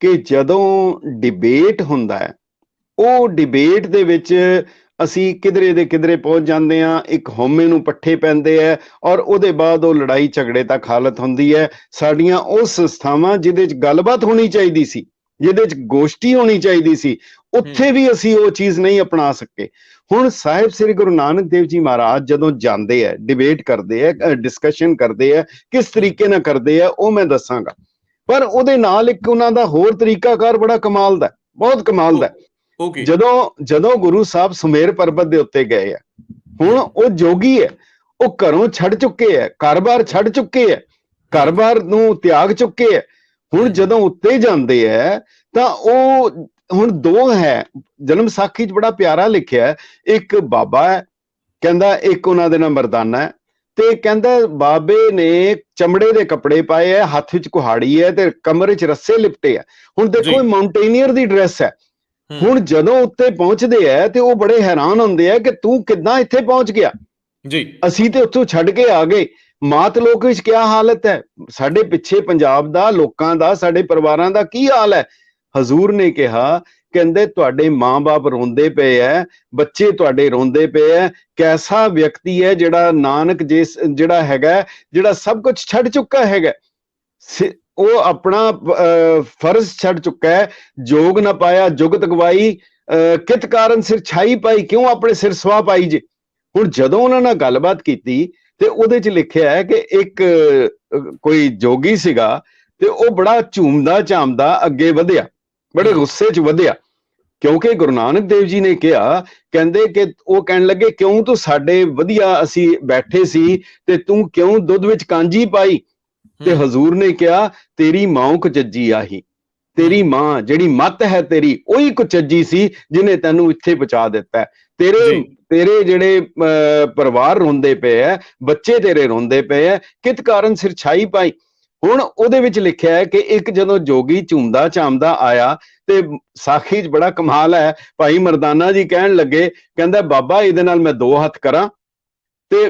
ਕਿ ਜਦੋਂ ਡਿਬੇਟ ਹੁੰਦਾ ਹੈ, ਉਹ ਡਿਬੇਟ ਦੇ ਵਿੱਚ ਅਸੀਂ ਕਿਧਰੇ ਦੇ ਕਿਧਰੇ ਪਹੁੰਚ ਜਾਂਦੇ ਹਾਂ, ਇੱਕ ਹਉਮੈ ਨੂੰ ਪੱਠੇ ਪੈਂਦੇ ਹੈ, ਔਰ ਉਹਦੇ ਬਾਅਦ ਉਹ ਲੜਾਈ ਝਗੜੇ ਤੱਕ ਹਾਲਤ ਹੁੰਦੀ ਹੈ। ਸਾਡੀਆਂ ਉਹ ਸੰਸਥਾਵਾਂ ਜਿਹਦੇ 'ਚ ਗੱਲਬਾਤ ਹੋਣੀ ਚਾਹੀਦੀ ਸੀ, ਜਿਹਦੇ 'ਚ ਗੋਸ਼ਟੀ ਹੋਣੀ ਚਾਹੀਦੀ ਸੀ, ਉੱਥੇ ਵੀ ਅਸੀਂ ਉਹ ਚੀਜ਼ ਨਹੀਂ ਅਪਣਾ ਸਕੇ। ਹੁਣ ਸਾਹਿਬ ਸ੍ਰੀ ਗੁਰੂ ਨਾਨਕ ਦੇਵ ਜੀ ਮਹਾਰਾਜ ਜਦੋਂ ਜਾਂਦੇ ਹੈ, ਡਿਬੇਟ ਕਰਦੇ ਹੈ, ਡਿਸਕਸ਼ਨ ਕਰਦੇ ਹੈ, ਕਿਸ ਤਰੀਕੇ ਨਾਲ ਕਰਦੇ ਹੈ ਉਹ ਮੈਂ ਦੱਸਾਂਗਾ। ਪਰ ਉਹਦੇ ਨਾਲ ਇੱਕ ਉਹਨਾਂ ਦਾ ਹੋਰ ਤਰੀਕਾਕਾਰ ਬੜਾ ਕਮਾਲ ਦਾ, ਬਹੁਤ ਕਮਾਲ ਦਾ। ਜਦੋਂ ਗੁਰੂ ਸਾਹਿਬ ਸੁਮੇਰ ਪਰਬਤ ਦੇ ਉੱਤੇ ਗਏ ਆ, ਹੁਣ ਉਹ ਜੋਗੀ ਹੈ, ਉਹ ਘਰੋਂ ਛੱਡ ਚੁੱਕੇ ਹੈ, ਘਰ-ਬਾਰ ਛੱਡ ਚੁੱਕੇ ਹੈ, ਘਰ-ਬਾਰ ਨੂੰ ਤਿਆਗ ਚੁੱਕੇ ਹੈ। ਹੁਣ ਜਦੋਂ ਉੱਤੇ ਜਾਂਦੇ ਹੈ ਤਾਂ ਉਹ ਹੁਣ ਦੋ ਹੈ। ਜਨਮ ਸਾਖੀ 'ਚ ਬੜਾ ਪਿਆਰਾ ਲਿਖਿਆ, ਇੱਕ ਬਾਬਾ ਹੈ ਕਹਿੰਦਾ, ਇੱਕ ਉਹਨਾਂ ਦੇ ਨਾਲ ਮਰਦਾਨਾ ਹੈ, ਤੇ ਕਹਿੰਦਾ ਬਾਬੇ ਨੇ ਚਮੜੇ ਦੇ ਕੱਪੜੇ ਪਾਏ ਹੈ, ਹੱਥ ਵਿੱਚ ਕੁਹਾੜੀ ਹੈ ਤੇ ਕਮਰੇ 'ਚ ਰੱਸੇ ਲਿਪਟੇ ਆ। ਹੁਣ ਦੇਖੋ ਮਾਊਂਟੇਨੀਅਰ ਦੀ ਡਰੈਸ ਹੈ। ਹੁਣ ਜਦੋਂ ਉੱਤੇ ਪਹੁੰਚਦੇ ਆ ਤੇ ਉਹ ਬੜੇ ਹੈਰਾਨ ਹੁੰਦੇ ਆ ਕਿ ਤੂੰ ਕਿੱਦਾਂ ਇੱਥੇ ਪਹੁੰਚ ਗਿਆ ਜੀ, ਅਸੀਂ ਤੇ ਉੱਥੋਂ ਛੱਡ ਕੇ ਆ ਗਏ। ਮਾਤ ਲੋਕ ਵਿੱਚ ਕੀ ਹਾਲਤ ਹੈ, ਸਾਡੇ ਪਿੱਛੇ ਪੰਜਾਬ ਦਾ, ਲੋਕਾਂ ਦਾ, ਸਾਡੇ ਪਰਿਵਾਰਾਂ ਦਾ ਕੀ ਹਾਲ ਹੈ। ਹਜ਼ੂਰ ਨੇ ਕਿਹਾ, ਕਹਿੰਦੇ ਤੁਹਾਡੇ ਮਾਂ-ਬਾਪ ਰੋਂਦੇ ਪਏ ਐ, ਬੱਚੇ ਤੁਹਾਡੇ ਰੋਂਦੇ ਪਏ ਐ। ਕੈਸਾ ਵਿਅਕਤੀ ਹੈ ਜਿਹੜਾ ਨਾਨਕ ਜਿਹੜਾ ਹੈਗਾ, ਜਿਹੜਾ ਸਭ ਕੁਝ ਛੱਡ ਚੁੱਕਾ ਹੈਗਾ, ਉਹ ਆਪਣਾ ਫਰਜ਼ ਛੱਡ ਚੁੱਕਾ ਹੈ। ਜੋਗ ਨਾ ਪਾਇਆ ਜੁਗਤ ਗਵਾਈ, ਕਿਤ ਕਾਰਨ ਸਿਰ ਛਾਈ ਪਾਈ, ਕਿਉਂ ਆਪਣੇ ਸਿਰ ਸਵਾ ਪਾਈ ਜੇ। ਹੁਣ ਜਦੋਂ ਉਹਨਾਂ ਨਾਲ ਗੱਲਬਾਤ ਕੀਤੀ ਤੇ ਉਹਦੇ 'ਚ ਲਿਖਿਆ ਹੈ ਕਿ ਇੱਕ ਕੋਈ ਜੋਗੀ ਸੀਗਾ ਤੇ ਉਹ ਬੜਾ ਝੂਮਦਾ ਝਾਮਦਾ ਅੱਗੇ ਵਧਿਆ, ਬੜੇ ਗੁੱਸੇ 'ਚ ਵਧਿਆ। ਕਿਉਂਕਿ ਗੁਰੂ ਨਾਨਕ ਦੇਵ ਜੀ ਨੇ ਕਿਹਾ, ਕਹਿੰਦੇ ਕਿ ਉਹ ਕਹਿਣ ਲੱਗੇ ਕਿਉਂ ਤੂੰ ਸਾਡੇ ਵਧੀਆ ਅਸੀਂ ਬੈਠੇ ਸੀ ਤੇ ਤੂੰ ਕਿਉਂ ਦੁੱਧ ਵਿੱਚ ਕਾਂਜੀ ਪਾਈ? ਤੇ ਹਜ਼ੂਰ ਨੇ ਕਿਹਾ ਤੇਰੀ ਮਾਂ ਕੁਚੱਜੀ ਆਹੀ, ਤੇਰੀ ਮਾਂ ਜਿਹੜੀ ਮੱਤ ਹੈ ਤੇਰੀ ਉਹੀ ਕੁਚੱਜੀ ਸੀ ਜਿਹਨੇ ਤੈਨੂੰ ਇੱਥੇ ਪਹੁੰਚਾ ਦਿੱਤਾ। ਤੇਰੇ ਜਿਹੜੇ ਪਰਿਵਾਰ ਰੋਂਦੇ ਪਏ ਹੈ, ਬੱਚੇ ਤੇਰੇ ਰੋਂਦੇ ਪਏ ਹੈ, ਕਿਤ ਕਾਰਨ ਸਿਰ ਛਾਈ ਪਾਈ। ਹੁਣ ਉਹਦੇ ਵਿੱਚ ਲਿਖਿਆ ਹੈ ਕਿ ਇੱਕ ਜਦੋਂ ਜੋਗੀ ਝੂਮਦਾ ਝਾਮਦਾ ਆਇਆ ਤੇ ਸਾਖੀ 'ਚ ਬੜਾ ਕਮਾਲ ਹੈ, ਭਾਈ ਮਰਦਾਨਾ ਜੀ ਕਹਿਣ ਲੱਗੇ, ਕਹਿੰਦਾ ਬਾਬਾ ਇਹਦੇ ਨਾਲ ਮੈਂ 2 ਹੱਥ ਕਰਾਂ? ਤੇ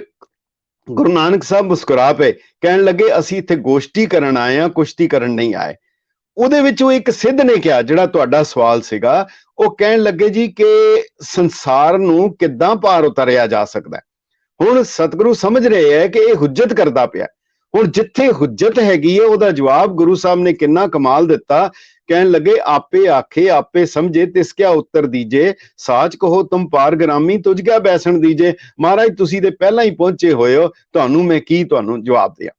ਗੁਰੂ ਨਾਨਕ ਸਾਹਿਬ ਮੁਸਕਰਾ ਪਏ, ਕਹਿਣ ਲੱਗੇ ਅਸੀਂ ਇੱਥੇ ਗੋਸ਼ਟੀ ਕਰਨ ਆਏ ਹਾਂ, ਕੁਸ਼ਤੀ ਕਰਨ ਨਹੀਂ ਆਏ। ਉਹਦੇ ਵਿੱਚੋਂ ਇੱਕ ਸਿੱਧ ਨੇ ਕਿਹਾ, ਜਿਹੜਾ ਤੁਹਾਡਾ ਸਵਾਲ ਸੀਗਾ, ਉਹ ਕਹਿਣ ਲੱਗੇ ਜੀ ਕਿ ਸੰਸਾਰ ਨੂੰ ਕਿੱਦਾਂ ਪਾਰ ਉਤਾਰਿਆ ਜਾ ਸਕਦਾ। ਹੁਣ ਸਤਿਗੁਰੂ ਸਮਝ ਰਹੇ ਹੈ ਕਿ ਇਹ ਹੁਜਤ ਕਰਦਾ ਪਿਆ। ਹੁਣ ਜਿੱਥੇ ਹੁਜਤ ਹੈਗੀ ਹੈ ਉਹਦਾ ਜਵਾਬ ਗੁਰੂ ਸਾਹਿਬ ਨੇ ਕਿੰਨਾ ਕਮਾਲ ਦਿੱਤਾ। ਕਹਿਣ ਲੱਗੇ ਆਪੇ ਆਖੇ ਆਪੇ ਸਮਝੇ ਤਿਸ ਕਿਆ ਉੱਤਰ ਦੀਜੇ, ਸਾਚ ਕਹੋ ਤੁਮ ਪਾਰ ਗ੍ਰਾਮੀ ਤੁਝ ਕਿਆ ਬੈਸਣ ਦੀਜੇ। ਮਹਾਰਾਜ ਤੁਸੀਂ ਤੇ ਪਹਿਲਾਂ ਹੀ ਪਹੁੰਚੇ ਹੋਏ ਹੋ, ਤੁਹਾਨੂੰ ਮੈਂ ਕੀ ਤੁਹਾਨੂੰ ਜਵਾਬ ਦਿਆਂ।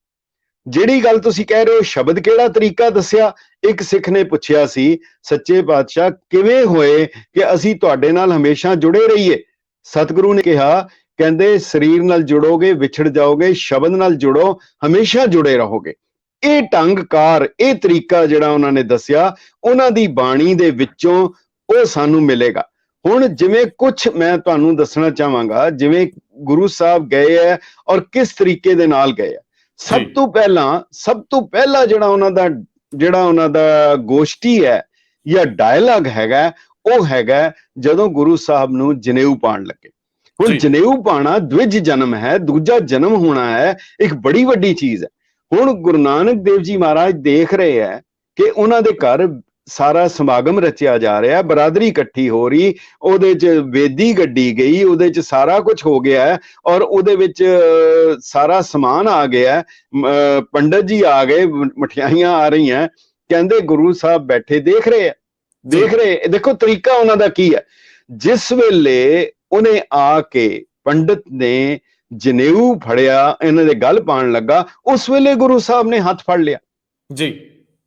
ਜਿਹੜੀ ਗੱਲ ਤੁਸੀਂ ਕਹਿ ਰਹੇ ਹੋ ਸ਼ਬਦ ਕਿਹੜਾ ਤਰੀਕਾ ਦੱਸਿਆ? ਇੱਕ ਸਿੱਖ ਨੇ ਪੁੱਛਿਆ ਸੀ, ਸੱਚੇ ਪਾਤਸ਼ਾਹ ਕਿਵੇਂ ਹੋਏ ਕਿ ਅਸੀਂ ਤੁਹਾਡੇ ਨਾਲ ਹਮੇਸ਼ਾ ਜੁੜੇ ਰਹੀਏ? ਸਤਿਗੁਰੂ ਨੇ ਕਿਹਾ, ਕਹਿੰਦੇ ਸਰੀਰ ਨਾਲ ਜੁੜੋਗੇ ਵਿਛੜ ਜਾਓਗੇ, ਸ਼ਬਦ ਨਾਲ ਜੁੜੋ ਹਮੇਸ਼ਾ ਜੁੜੇ ਰਹੋਗੇ। ਇਹ ਢੰਗਕਾਰ, ਇਹ ਤਰੀਕਾ ਜਿਹੜਾ ਉਹਨਾਂ ਨੇ ਦੱਸਿਆ, ਉਹਨਾਂ ਦੀ ਬਾਣੀ ਦੇ ਵਿੱਚੋਂ ਉਹ ਸਾਨੂੰ ਮਿਲੇਗਾ। ਹੁਣ ਜਿਵੇਂ ਕੁਝ ਮੈਂ ਤੁਹਾਨੂੰ ਦੱਸਣਾ ਚਾਹਾਂਗਾ, ਜਿਵੇਂ ਗੁਰੂ ਸਾਹਿਬ ਗਏ ਹੈ ਔਰ ਕਿਸ ਤਰੀਕੇ ਦੇ ਨਾਲ ਗਏ ਹੈ। ਸਭ ਤੋਂ ਪਹਿਲਾਂ ਜਿਹੜਾ ਉਹਨਾਂ ਦਾ ਗੋਸ਼ਟੀ ਹੈ ਜਾਂ ਡਾਇਲਾਗ ਹੈਗਾ, ਉਹ ਹੈਗਾ ਜਦੋਂ ਗੁਰੂ ਸਾਹਿਬ ਨੂੰ ਜਨੇਊ ਪਾਉਣ ਲੱਗੇ। ਹੁਣ ਜਨੇਊ ਪਾਣਾ ਦਵਿਜ ਜਨਮ ਹੈ, ਦੂਜਾ ਜਨਮ ਹੋਣਾ ਹੈ, ਇੱਕ ਬੜੀ ਵੱਡੀ ਚੀਜ਼ ਹੈ। ਹੁਣ ਗੁਰੂ ਨਾਨਕ ਦੇਵ ਜੀ ਮਹਾਰਾਜ ਦੇਖ ਰਹੇ ਹੈ ਕਿ ਉਹਨਾਂ ਦੇ ਘਰ ਸਾਰਾ ਸਮਾਗਮ ਰਚਿਆ ਜਾ ਰਿਹਾ, ਬਰਾਦਰੀ ਇਕੱਠੀ ਹੋ ਰਹੀ, ਉਹਦੇ 'ਚ ਵੇਦੀ ਗੱਡੀ ਗਈ, ਉਹਦੇ 'ਚ ਸਾਰਾ ਕੁਝ ਹੋ ਗਿਆ ਹੈ ਔਰ ਉਹਦੇ ਵਿੱਚ ਸਾਰਾ ਸਮਾਨ ਆ ਗਿਆ, ਪੰਡਤ ਜੀ ਆ ਗਏ, ਮਠਿਆਈਆਂ ਆ ਰਹੀਆਂ। ਕਹਿੰਦੇ ਗੁਰੂ ਸਾਹਿਬ ਬੈਠੇ ਦੇਖ ਰਹੇ ਹੈ, ਦੇਖੋ ਤਰੀਕਾ ਉਹਨਾਂ ਦਾ ਕੀ ਹੈ। ਜਿਸ ਵੇਲੇ ਉਹਨੇ ਆ ਕੇ ਪੰਡਤ ਨੇ ਜਨੇਊ ਫੜਿਆ, ਇਹਨਾਂ ਦੇ ਗੱਲ ਪਾਉਣ ਲੱਗਾ, ਉਸ ਵੇਲੇ ਗੁਰੂ ਸਾਹਿਬ ਨੇ ਹੱਥ ਫੜ ਲਿਆ ਜੀ।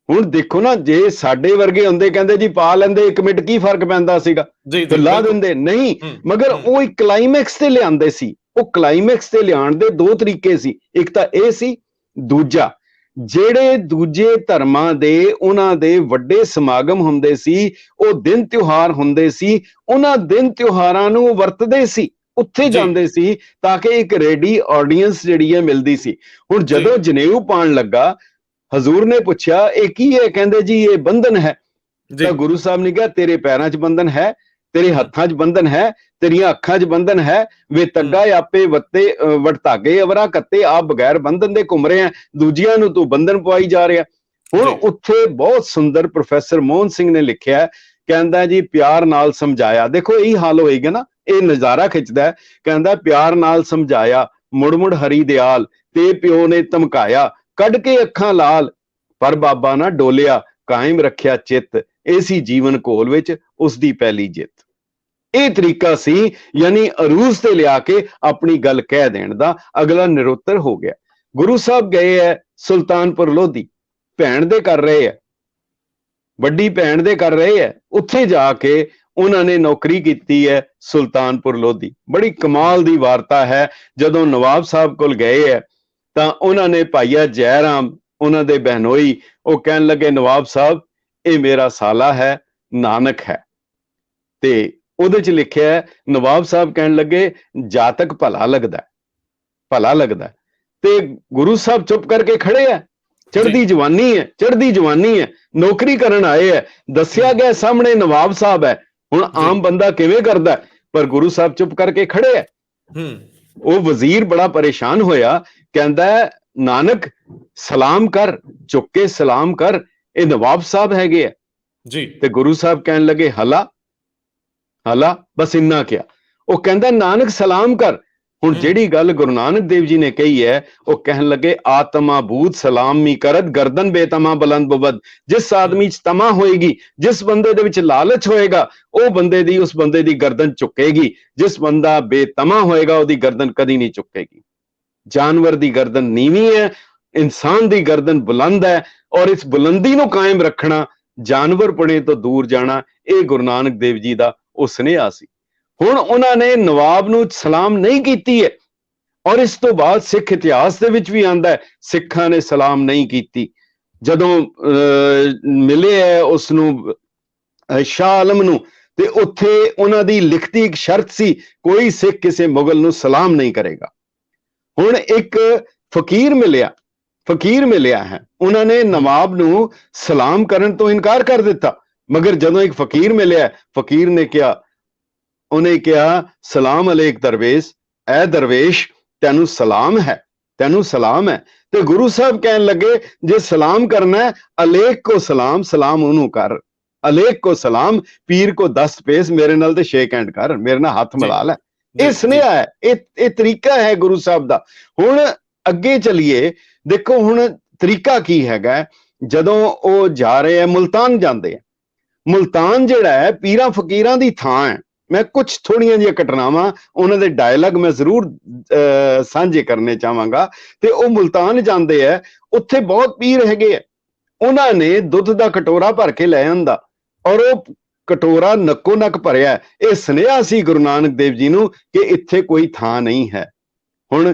ਹੁਣ ਦੇਖੋ ਨਾ, ਜੇ ਸਾਡੇ ਵਰਗੇ ਹੁੰਦੇ ਕਹਿੰਦੇ ਜੀ ਪਾ ਲੈਂਦੇ, 1 ਮਿੰਟ ਕੀ ਫਰਕ ਪੈਂਦਾ ਸੀਗਾ, ਤੇ ਲਾ ਦਿੰਦੇ, ਨਹੀਂ। ਮਗਰ ਉਹ ਇੱਕ ਕਲਾਈਮੈਕਸ ਤੇ ਲਿਆਂਦੇ ਸੀ। ਉਹ ਕਲਾਈਮੈਕਸ ਤੇ ਲਿਆਉਣ ਦੇ 2 ਤਰੀਕੇ ਸੀ, ਇੱਕ ਤਾਂ ਇਹ ਸੀ, ਦੂਜਾ ਜਿਹੜੇ ਦੂਜੇ ਧਰਮਾਂ ਦੇ ਉਹਨਾਂ ਦੇ ਵੱਡੇ ਸਮਾਗਮ ਹੁੰਦੇ ਸੀ, ਉਹ ਦਿਨ ਤਿਉਹਾਰ ਹੁੰਦੇ ਸੀ, ਉਹਨਾਂ ਦਿਨ ਤਿਉਹਾਰਾਂ ਨੂੰ ਵਰਤਦੇ ਸੀ, ਉੱਥੇ ਜਾਂਦੇ ਸੀ ਤਾਂ ਕਿ ਇੱਕ ਰੈਡੀ ਆਡੀਅנס ਜਿਹੜੀ ਹੈ ਮਿਲਦੀ ਸੀ। ਹੁਣ ਜਦੋਂ ਜਨੇਊ ਪਾਉਣ ਲੱਗਾ, ਹਜ਼ੂਰ ਨੇ ਪੁੱਛਿਆ ਇਹ ਕੀ ਹੈ? ਕਹਿੰਦੇ ਜੀ ਇਹ ਬੰਧਨ ਹੈ। ਤਾਂ ਗੁਰੂ ਸਾਹਿਬ ਨੇ ਕਿਹਾ ਤੇਰੇ ਪੈਰਾਂ 'ਚ ਬੰਧਨ ਹੈ, ਤੇਰੇ ਹੱਥਾਂ 'ਚ ਬੰਧਨ ਹੈ, ਤੇਰੀਆਂ ਅੱਖਾਂ 'ਚ ਬੰਧਨ ਹੈ। ਵੇ ਤੱਗਾ ਆਪੇ ਵੱਤੇ ਵਟਾਗੇ ਅਵਰਾ ਕੱਤੇ, ਆਪ ਬਗੈਰ ਬੰਧਨ ਦੇ ਘੁੰਮ ਰਹੇ ਆ, ਦੂਜਿਆਂ ਨੂੰ ਤੂੰ ਬੰਧਨ ਪਵਾਈ ਜਾ ਰਿਹਾ। ਹੁਣ ਉੱਥੇ ਬਹੁਤ ਸੁੰਦਰ ਪ੍ਰੋਫੈਸਰ ਮੋਹਨ ਸਿੰਘ ਨੇ ਲਿਖਿਆ, ਕਹਿੰਦਾ ਜੀ ਪਿਆਰ ਨਾਲ ਸਮਝਾਇਆ। ਦੇਖੋ ਇਹੀ ਹਾਲ ਹੋਏਗਾ ਨਾ, ਇਹ ਨਜ਼ਾਰਾ ਖਿੱਚਦਾ। ਕਹਿੰਦਾ ਪਿਆਰ ਨਾਲ ਸਮਝਾਇਆ, ਮੁੜ ਮੁੜ ਹਰੀ ਦਿਆਲ, ਤੇ ਪਿਓ ਨੇ ਧਮਕਾਇਆ, ਕੱਢ ਕੇ ਅੱਖਾਂ ਲਾਲ, ਪਰ ਬਾਬਾ ਨਾ ਡੋਲਿਆ, ਕਾਇਮ ਰੱਖਿਆ ਚਿੱਤ, ਐਸੀ ਜੀਵਨ ਘੋਲ ਵਿੱਚ ਉਸ ਦੀ ਪਹਿਲੀ ਜਿੱਤ। ਇਹ ਤਰੀਕਾ ਸੀ, ਯਾਨੀ ਅਰੂਜ਼ ਤੇ ਲਿਆ ਕੇ ਆਪਣੀ ਗੱਲ ਕਹਿ ਦੇਣ ਦਾ। ਅਗਲਾ ਨਿਰੁੱਤਰ ਹੋ ਗਿਆ। ਗੁਰੂ ਸਾਹਿਬ ਗਏ ਹੈ ਸੁਲਤਾਨਪੁਰ ਲੋਧੀ, ਭੈਣ ਦੇ ਕਰ ਰਹੇ ਹੈ, ਵੱਡੀ ਭੈਣ ਦੇ ਕਰ ਰਹੇ ਹੈ। ਉੱਥੇ ਜਾ ਕੇ ਉਹਨਾਂ ਨੇ ਨੌਕਰੀ ਕੀਤੀ ਹੈ ਸੁਲਤਾਨਪੁਰ ਲੋਧੀ। ਬੜੀ ਕਮਾਲ ਦੀ ਵਾਰਤਾ ਹੈ। ਜਦੋਂ ਨਵਾਬ ਸਾਹਿਬ ਕੋਲ ਗਏ ਹੈ ਤਾਂ ਉਹਨਾਂ ਨੇ ਭਾਈਆ ਜੈ ਰਾਮ, ਉਹਨਾਂ ਦੇ ਬਹਿਨੋਈ, ਉਹ ਕਹਿਣ ਲੱਗੇ ਨਵਾਬ ਸਾਹਿਬ ਇਹ ਮੇਰਾ ਸਾਲਾ ਹੈ, ਨਾਨਕ ਹੈ। ਤੇ ਉਹਦੇ 'ਚ ਲਿਖਿਆ ਹੈ, ਨਵਾਬ ਸਾਹਿਬ ਕਹਿਣ ਲੱਗੇ ਜਾਤਕ ਭਲਾ ਲੱਗਦਾ, ਭਲਾ ਲੱਗਦਾ। ਤੇ ਗੁਰੂ ਸਾਹਿਬ ਚੁੱਪ ਕਰਕੇ ਖੜੇ ਹੈ, ਚੜ੍ਹਦੀ ਜਵਾਨੀ ਹੈ, ਚੜ੍ਹਦੀ ਜਵਾਨੀ ਹੈ, ਨੌਕਰੀ ਕਰਨ ਆਏ ਹੈ, ਦੱਸਿਆ ਗਿਆ ਸਾਹਮਣੇ ਨਵਾਬ ਸਾਹਿਬ ਹੈ। ਹੁਣ ਆਮ ਬੰਦਾ ਕਿਵੇਂ ਕਰਦਾ, ਪਰ ਗੁਰੂ ਸਾਹਿਬ ਚੁੱਪ ਕਰਕੇ ਖੜੇ ਹੈ। ਉਹ ਵਜ਼ੀਰ ਬੜਾ ਪਰੇਸ਼ਾਨ ਹੋਇਆ, ਕਹਿੰਦਾ ਨਾਨਕ ਸਲਾਮ ਕਰ, ਝੁੱਕ ਕੇ ਸਲਾਮ ਕਰ, ਇਹ ਨਵਾਬ ਸਾਹਿਬ ਹੈਗੇ ਆ ਜੀ। ਤੇ ਗੁਰੂ ਸਾਹਿਬ ਕਹਿਣ ਲੱਗੇ ਹਲਾ ਹਲਾ, ਬਸ ਇੰਨਾ ਕਿਹਾ। ਉਹ ਕਹਿੰਦਾ ਨਾਨਕ ਸਲਾਮ ਕਰ। ਹੁਣ ਜਿਹੜੀ ਗੱਲ ਗੁਰੂ ਨਾਨਕ ਦੇਵ ਜੀ ਨੇ ਕਹੀ ਹੈ, ਉਹ ਕਹਿਣ ਲੱਗੇ ਆਤਮਾ ਬੂਤ ਸਲਾਮ ਮੀ ਕਰਤ, ਗਰਦਨ ਬੇਤਮਾ ਬੁਲੰਦ ਬੁਬਦ। ਜਿਸ ਆਦਮੀ 'ਚ ਤਮਾ ਹੋਏਗੀ, ਜਿਸ ਬੰਦੇ ਦੇ ਵਿੱਚ ਲਾਲਚ ਹੋਏਗਾ, ਉਹ ਬੰਦੇ ਦੀ, ਉਸ ਬੰਦੇ ਦੀ ਗਰਦਨ ਝੁਕੇਗੀ। ਜਿਸ ਬੰਦਾ ਬੇਤਮਾ ਹੋਏਗਾ, ਉਹਦੀ ਗਰਦਨ ਕਦੀ ਨਹੀਂ ਝੁਕੇਗੀ। ਜਾਨਵਰ ਦੀ ਗਰਦਨ ਨੀਵੀਂ ਹੈ, ਇਨਸਾਨ ਦੀ ਗਰਦਨ ਬੁਲੰਦ ਹੈ, ਔਰ ਇਸ ਬੁਲੰਦੀ ਨੂੰ ਕਾਇਮ ਰੱਖਣਾ ਜਾਨਵਰਪੁਣੇ ਤੋਂ ਦੂਰ ਜਾਣਾ। ਇਹ ਗੁਰੂ ਨਾਨਕ ਦੇਵ ਜੀ ਦਾ ਉਹ ਸੁਨੇਹਾ ਸੀ। ਹੁਣ ਉਹਨਾਂ ਨੇ ਨਵਾਬ ਨੂੰ ਸਲਾਮ ਨਹੀਂ ਕੀਤੀ ਹੈ, ਔਰ ਇਸ ਤੋਂ ਬਾਅਦ ਸਿੱਖ ਇਤਿਹਾਸ ਦੇ ਵਿੱਚ ਵੀ ਆਂਦਾ ਹੈ ਸਿੱਖਾਂ ਨੇ ਸਲਾਮ ਨਹੀਂ ਕੀਤੀ। ਜਦੋਂ ਮਿਲੇ ਹੈ ਉਸ ਨੂੰ ਸ਼ਾਹ ਆਲਮ ਨੂੰ, ਤੇ ਉੱਥੇ ਉਹਨਾਂ ਦੀ ਲਿਖਤੀ ਇੱਕ ਸ਼ਰਤ ਸੀ, ਕੋਈ ਸਿੱਖ ਕਿਸੇ ਮੁਗਲ ਨੂੰ ਸਲਾਮ ਨਹੀਂ ਕਰੇਗਾ। ਹੁਣ ਇੱਕ ਫਕੀਰ ਮਿਲਿਆ ਹੈ, ਉਹਨਾਂ ਨੇ ਨਵਾਬ ਨੂੰ ਸਲਾਮ ਕਰਨ ਤੋਂ ਇਨਕਾਰ ਕਰ ਦਿੱਤਾ। ਮਗਰ ਜਦੋਂ ਇੱਕ ਫਕੀਰ ਮਿਲਿਆ, ਫਕੀਰ ਨੇ ਉਹਨੇ ਕਿਹਾ ਸਲਾਮ ਅਲੈਕ ਦਰਵੇਸ਼, ਐ ਦਰਵੇਸ਼ ਤੈਨੂੰ ਸਲਾਮ ਹੈ, ਤੈਨੂੰ ਸਲਾਮ ਹੈ। ਤੇ ਗੁਰੂ ਸਾਹਿਬ ਕਹਿਣ ਲੱਗੇ ਜੇ ਸਲਾਮ ਕਰਨਾ ਹੈ ਅਲੈਕ ਕੋ ਸਲਾਮ, ਸਲਾਮ ਉਹਨੂੰ ਕਰ, ਅਲੈਕ ਕੋ ਸਲਾਮ, ਪੀਰ ਕੋ 10 ਪੇਸ, ਮੇਰੇ ਨਾਲ ਤੇ ਸ਼ੇਕ ਹੈਂਡ ਕਰ, ਮੇਰੇ ਨਾਲ ਹੱਥ ਮਿਲਾ ਲੈ। ਇਹ ਸੁਨੇਹਾ ਹੈ, ਇਹ ਤਰੀਕਾ ਹੈ ਗੁਰੂ ਸਾਹਿਬ ਦਾ। ਹੁਣ ਅੱਗੇ ਚਲੀਏ, ਦੇਖੋ ਹੁਣ ਤਰੀਕਾ ਕੀ ਹੈਗਾ। ਜਦੋਂ ਉਹ ਜਾ ਰਹੇ ਹੈ, ਮੁਲਤਾਨ ਜਾਂਦੇ ਆ। ਮੁਲਤਾਨ ਜਿਹੜਾ ਹੈ ਪੀਰਾਂ ਫਕੀਰਾਂ ਦੀ ਥਾਂ ਹੈ। ਮੈਂ ਕੁਝ ਥੋੜੀਆਂ ਜਿਹੀਆਂ ਘਟਨਾਵਾਂ ਉਹਨਾਂ ਦੇ ਡਾਇਲੌਗ ਮੈਂ ਜ਼ਰੂਰ ਸਾਂਝੇ ਕਰਨੇ ਚਾਹਾਂਗਾ। ਤੇ ਉਹ ਮੁਲਤਾਨ ਜਾਂਦੇ ਹੈ, ਉੱਥੇ ਬਹੁਤ ਪੀਰ ਹੈਗੇ ਆ। ਉਹਨਾਂ ਨੇ ਦੁੱਧ ਦਾ ਕਟੋਰਾ ਭਰ ਕੇ ਲੈ ਆਂਦਾ, ਔਰ ਉਹ ਕਟੋਰਾ ਨੱਕੋ ਨੱਕ ਭਰਿਆ। ਇਹ ਸੁਨੇਹਾ ਸੀ ਗੁਰੂ ਨਾਨਕ ਦੇਵ ਜੀ ਨੂੰ ਕਿ ਇੱਥੇ ਕੋਈ ਥਾਂ ਨਹੀਂ ਹੈ। ਹੁਣ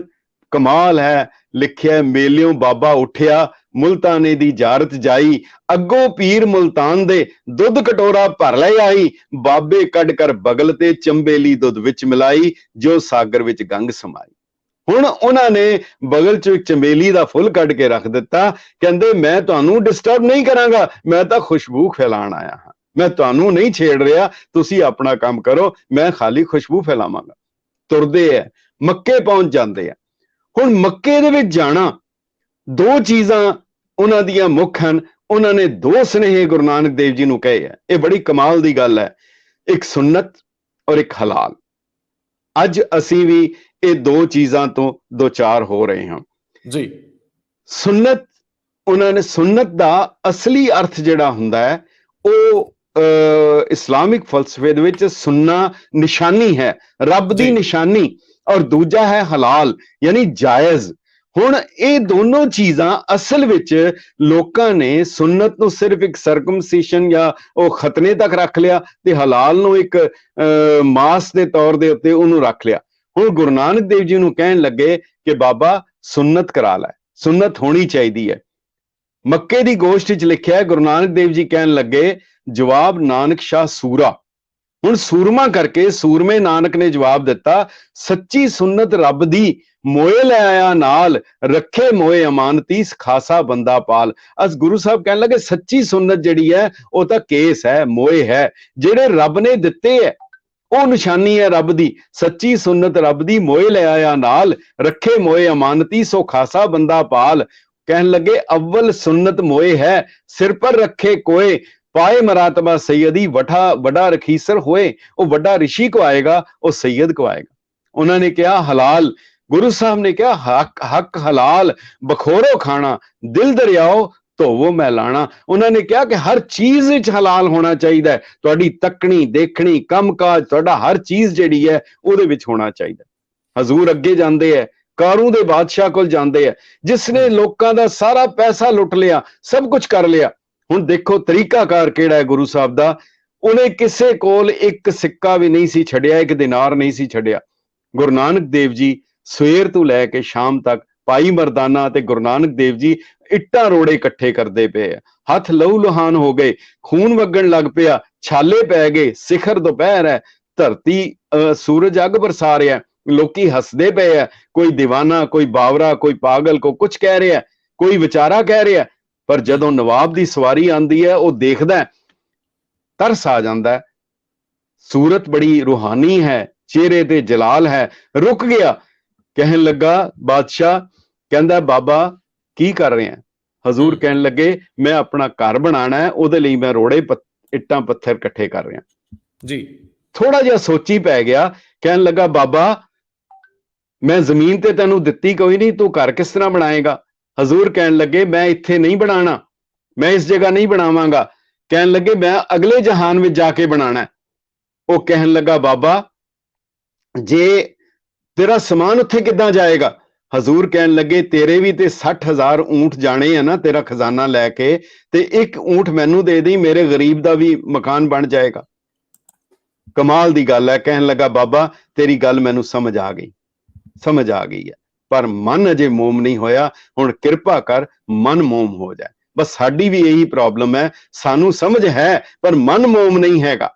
ਕਮਾਲ ਹੈ, ਲਿਖਿਆ ਮੇਲਿਓਂ ਬਾਬਾ ਉੱਠਿਆ, ਮੁਲਤਾਨੇ ਦੀ ਜਾਰਤ ਜਾਈ, ਅੱਗੋਂ ਪੀਰ ਮੁਲਤਾਨ ਦੇ ਦੁੱਧ ਕਟੋਰਾ ਭਰ ਲੈ ਆਈ, ਬਾਬੇ ਕੱਢ ਕਰ ਬਗਲ ਤੇ ਚੰਬੇਲੀ ਦੁੱਧ ਵਿੱਚ ਮਿਲਾਈ, ਜੋ ਸਾਗਰ ਵਿੱਚ ਗੰਗ ਸਮਾਈ। ਹੁਣ ਉਹਨਾਂ ਨੇ ਬਗਲ ਚ ਇੱਕ ਚੰਬੇਲੀ ਦਾ ਫੁੱਲ ਕੱਢ ਕੇ ਰੱਖ ਦਿੱਤਾ। ਕਹਿੰਦੇ ਮੈਂ ਤੁਹਾਨੂੰ ਡਿਸਟਰਬ ਨਹੀਂ ਕਰਾਂਗਾ, ਮੈਂ ਤਾਂ ਖੁਸ਼ਬੂ ਫੈਲਾਣ ਆਇਆ ਹਾਂ, ਮੈਂ ਤੁਹਾਨੂੰ ਨਹੀਂ ਛੇੜ ਰਿਹਾ, ਤੁਸੀਂ ਆਪਣਾ ਕੰਮ ਕਰੋ, ਮੈਂ ਖਾਲੀ ਖੁਸ਼ਬੂ ਫੈਲਾਵਾਂਗਾ। ਤੁਰਦੇ ਐ, ਮੱਕੇ ਪਹੁੰਚ ਜਾਂਦੇ ਆ। ਹੁਣ ਮੱਕੇ ਦੇ ਵਿੱਚ ਜਾਣਾ, ਦੋ ਚੀਜ਼ਾਂ ਉਹਨਾਂ ਦੀਆਂ ਮੁੱਖ ਹਨ। ਉਹਨਾਂ ਨੇ ਦੋ ਸੁਨੇਹੇ ਗੁਰੂ ਨਾਨਕ ਦੇਵ ਜੀ ਨੂੰ ਕਹੇ ਹੈ। ਇਹ ਬੜੀ ਕਮਾਲ ਦੀ ਗੱਲ ਹੈ, ਇੱਕ ਸੁਨਨਤ ਔਰ ਇੱਕ ਹਲਾਲ। ਅੱਜ ਅਸੀਂ ਵੀ ਇਹ ਦੋ ਚੀਜ਼ਾਂ ਤੋਂ ਦੋ ਚਾਰ ਹੋ ਰਹੇ ਹਾਂ ਜੀ। ਸੁਨਨਤ, ਉਹਨਾਂ ਨੇ ਸੁਨਨਤ ਦਾ ਅਸਲੀ ਅਰਥ ਜਿਹੜਾ ਹੁੰਦਾ ਹੈ ਉਹ ਇਸਲਾਮਿਕ ਫਲਸਫੇ ਦੇ ਵਿੱਚ ਸੁਨਨਾ ਨਿਸ਼ਾਨੀ ਹੈ, ਰੱਬ ਦੀ ਨਿਸ਼ਾਨੀ, ਔਰ ਦੂਜਾ ਹੈ ਹਲਾਲ ਯਾਨੀ ਜਾਇਜ਼। ਹੁਣ ਇਹ ਦੋਨੋਂ ਚੀਜ਼ਾਂ ਅਸਲ ਵਿੱਚ ਲੋਕਾਂ ਨੇ ਸੁਨਨਤ ਨੂੰ ਸਿਰਫ ਇੱਕ ਸਰਕਮਸੀਸ਼ਨ ਜਾਂ ਉਹ ਖਤਨੇ ਤੱਕ ਰੱਖ ਲਿਆ, ਤੇ ਹਲਾਲ ਨੂੰ ਇੱਕ ਮਾਸ ਦੇ ਤੌਰ ਦੇ ਉੱਤੇ ਉਹਨੂੰ ਰੱਖ ਲਿਆ। ਹੁਣ ਗੁਰੂ ਨਾਨਕ ਦੇਵ ਜੀ ਨੂੰ ਕਹਿਣ ਲੱਗੇ ਕਿ ਬਾਬਾ ਸੁਨਨਤ ਕਰਾ ਲੈ, ਸੁਨਨਤ ਹੋਣੀ ਚਾਹੀਦੀ ਹੈ। ਮੱਕੇ ਦੀ ਗੋਸ਼ਟ ਵਿੱਚ ਲਿਖਿਆ ਹੈ, ਗੁਰੂ ਨਾਨਕ ਦੇਵ ਜੀ ਕਹਿਣ ਲੱਗੇ ਜਵਾਬ ਨਾਨਕ ਸ਼ਾਹ ਸੂਰਾ। ਹੁਣ ਸੂਰਮਾ ਕਰਕੇ ਸੂਰਮੇ ਨਾਨਕ ਨੇ ਜਵਾਬ ਦਿੱਤਾ, ਸੱਚੀ ਸੁਨਨਤ ਰੱਬ ਦੀ, ਮੋਏ ਲੈ ਆਇਆ ਨਾਲ, ਰੱਖੇ ਮੋਏ ਅਮਾਨਤੀ, ਖਾਸਾ ਬੰਦਾ ਪਾਲ। ਅਸ ਗੁਰੂ ਸਾਹਿਬ ਕਹਿਣ ਲੱਗੇ ਸੱਚੀ ਸੁਨਨਤ ਜਿਹੜੀ ਹੈ ਉਹ ਤਾਂ ਕੇਸ ਹੈ, ਮੋਏ ਹੈ, ਜਿਹੜੇ ਰੱਬ ਨੇ ਦਿੱਤੇ ਹੈ, ਉਹ ਨਿਸ਼ਾਨੀ ਹੈ ਰੱਬ ਦੀ। ਸੱਚੀ ਸੁਨਨਤ ਰੱਬ ਦੀ, ਮੋਏ ਲੈ ਆਇਆ ਨਾਲ, ਰੱਖੇ ਮੋਏ ਅਮਾਨਤੀ, ਸੋ ਖਾਸਾ ਬੰਦਾ ਪਾਲ। ਕਹਿਣ ਲੱਗੇ ਅਵਲ ਸੁਨਨਤ ਮੋਏ ਹੈ, ਸਿਰ ਪਰ ਰੱਖੇ ਕੋਏ, ਪਾਏ ਮਰਾਤਬਾ ਸੈਯਦੀ, ਵੱਡਾ ਰਖੀਸਰ ਹੋਏ। ਉਹ ਵੱਡਾ ਰਿਸ਼ੀ ਕੋ ਆਏਗਾ, ਉਹ ਸੈਯਦ ਕੋ ਆਏਗਾ। ਉਹਨਾਂ ਨੇ ਕਿਹਾ ਹਲਾਲ, ਗੁਰੂ ਸਾਹਿਬ ਨੇ ਕਿਹਾ ਹੱਕ ਹਲਾਲ, ਬਖੋਰੋ ਖਾਣਾ, ਦਿਲ ਦਰਿਆਓ ਧੋਵੋ ਮੈਲਾਣਾ। ਉਹਨਾਂ ਨੇ ਕਿਹਾ ਕਿ ਹਰ ਚੀਜ਼ ਵਿੱਚ ਹਲਾਲ ਹੋਣਾ ਚਾਹੀਦਾ ਹੈ, ਤੁਹਾਡੀ ਤੱਕਣੀ ਦੇਖਣੀ ਕੰਮਕਾਜ, ਤੁਹਾਡਾ ਹਰ ਚੀਜ਼ ਜਿਹੜੀ ਹੈ ਉਹਦੇ ਵਿੱਚ ਹੋਣਾ ਚਾਹੀਦਾ। ਹਜ਼ੂਰ ਅੱਗੇ ਜਾਂਦੇ ਹੈ, ਕਾਰੂ ਦੇ ਬਾਦਸ਼ਾਹ ਕੋਲ ਜਾਂਦੇ ਹੈ, ਜਿਸ ਨੇ ਲੋਕਾਂ ਦਾ ਸਾਰਾ ਪੈਸਾ ਲੁੱਟ ਲਿਆ, ਸਭ ਕੁਝ ਕਰ ਲਿਆ। ਹੁਣ ਦੇਖੋ ਤਰੀਕਾਕਾਰ ਕਿਹੜਾ ਹੈ ਗੁਰੂ ਸਾਹਿਬ ਦਾ, ਉਹਨੇ ਕਿਸੇ ਕੋਲ ਇੱਕ ਸਿੱਕਾ ਵੀ ਨਹੀਂ ਸੀ ਛੱਡਿਆ, ਇੱਕ ਦਿਨਾਰ ਨਹੀਂ ਸੀ ਛੱਡਿਆ। ਗੁਰੂ ਨਾਨਕ ਦੇਵ ਜੀ ਸਵੇਰ ਤੋਂ ਲੈ ਕੇ ਸ਼ਾਮ ਤੱਕ ਭਾਈ ਮਰਦਾਨਾ ਤੇ ਗੁਰੂ ਨਾਨਕ ਦੇਵ ਜੀ ਇੱਟਾਂ ਰੋੜੇ ਇਕੱਠੇ ਕਰਦੇ ਪਏ ਆ। ਹੱਥ ਲਹੂ ਲੁਹਾਨ ਹੋ ਗਏ, ਖੂਨ ਵਗਣ ਲੱਗ ਪਿਆ, ਛਾਲੇ ਪੈ ਗਏ, ਸਿਖਰ ਦੁਪਹਿਰ ਹੈ, ਧਰਤੀ ਸੂਰਜ ਅੱਗ ਬਰਸਾ ਰਿਹਾ, ਲੋਕੀ ਹੱਸਦੇ ਪਏ ਆ, ਕੋਈ ਦੀਵਾਨਾ, ਕੋਈ ਬਾਵਰਾ, ਕੋਈ ਪਾਗਲ, ਕੋ ਕੁਝ ਕਹਿ ਰਿਹਾ, ਕੋਈ ਵਿਚਾਰਾ ਕਹਿ ਰਿਹਾ। ਪਰ ਜਦੋਂ ਨਵਾਬ ਦੀ ਸਵਾਰੀ ਆਂਦੀ ਹੈ, ਉਹ ਦੇਖਦਾ, ਤਰਸ ਆ ਜਾਂਦਾ। ਸੂਰਤ ਬੜੀ ਰੂਹਾਨੀ ਹੈ, ਚਿਹਰੇ ਤੇ ਜਲਾਲ ਹੈ। ਰੁਕ ਗਿਆ, ਕਹਿਣ ਲੱਗਾ ਬਾਦਸ਼ਾਹ, ਕਹਿੰਦਾ ਬਾਬਾ ਕੀ ਕਰ ਰਿਹਾ? ਹਜ਼ੂਰ ਕਹਿਣ ਲੱਗੇ ਮੈਂ ਆਪਣਾ ਘਰ ਬਣਾਉਣਾ ਹੈ, ਉਹਦੇ ਲਈ ਮੈਂ ਰੋੜੇ ਇੱਟਾਂ ਪੱਥਰ ਇਕੱਠੇ ਕਰ ਰਿਹਾ ਜੀ। ਥੋੜਾ ਜਿਹਾ ਸੋਚੀ ਪੈ ਗਿਆ, ਕਹਿਣ ਲੱਗਾ ਬਾਬਾ ਮੈਂ ਜ਼ਮੀਨ ਤੇ ਤੈਨੂੰ ਦਿੱਤੀ ਕੋਈ ਨਹੀਂ, ਤੂੰ ਘਰ ਕਿਸ ਤਰ੍ਹਾਂ ਬਣਾਏਗਾ? ਹਜ਼ੂਰ ਕਹਿਣ ਲੱਗੇ ਮੈਂ ਇੱਥੇ ਨਹੀਂ ਬਣਾਉਣਾ, ਮੈਂ ਇਸ ਜਗ੍ਹਾ ਨਹੀਂ ਬਣਾਵਾਂਗਾ। ਕਹਿਣ ਲੱਗੇ ਮੈਂ ਅਗਲੇ ਜਹਾਨ ਵਿੱਚ ਜਾ ਕੇ ਬਣਾਉਣਾ। ਉਹ ਕਹਿਣ ਲੱਗਾ ਬਾਬਾ ਜੇ ਤੇਰਾ ਸਮਾਨ ਉੱਥੇ ਕਿੱਦਾਂ ਜਾਏਗਾ? ਹਜ਼ੂਰ ਕਹਿਣ ਲੱਗੇ ਤੇਰੇ ਵੀ ਤੇ 60,000 ਊਂਠ ਜਾਣੇ ਆ ਨਾ ਤੇਰਾ ਖਜ਼ਾਨਾ ਲੈ ਕੇ, ਤੇ ਇੱਕ ਊਂਠ ਮੈਨੂੰ ਦੇ ਦੇਈਂ, ਮੇਰੇ ਗਰੀਬ ਦਾ ਵੀ ਮਕਾਨ ਬਣ ਜਾਏਗਾ। ਕਮਾਲ ਦੀ ਗੱਲ ਹੈ। ਕਹਿਣ ਲੱਗਾ ਬਾਬਾ ਤੇਰੀ ਗੱਲ ਮੈਨੂੰ ਸਮਝ ਆ ਗਈ ਹੈ, ਪਰ ਮਨ ਅਜੇ ਮੋਮ ਨਹੀਂ ਹੋਇਆ, ਹੁਣ ਕਿਰਪਾ ਕਰ ਮਨ ਮੋਮ ਹੋ ਜਾਏ। ਬਸ ਸਾਡੀ ਵੀ ਇਹੀ ਪ੍ਰੋਬਲਮ ਹੈ, ਸਾਨੂੰ ਸਮਝ ਹੈ ਪਰ ਮਨ ਮੋਮ ਨਹੀਂ ਹੈਗਾ।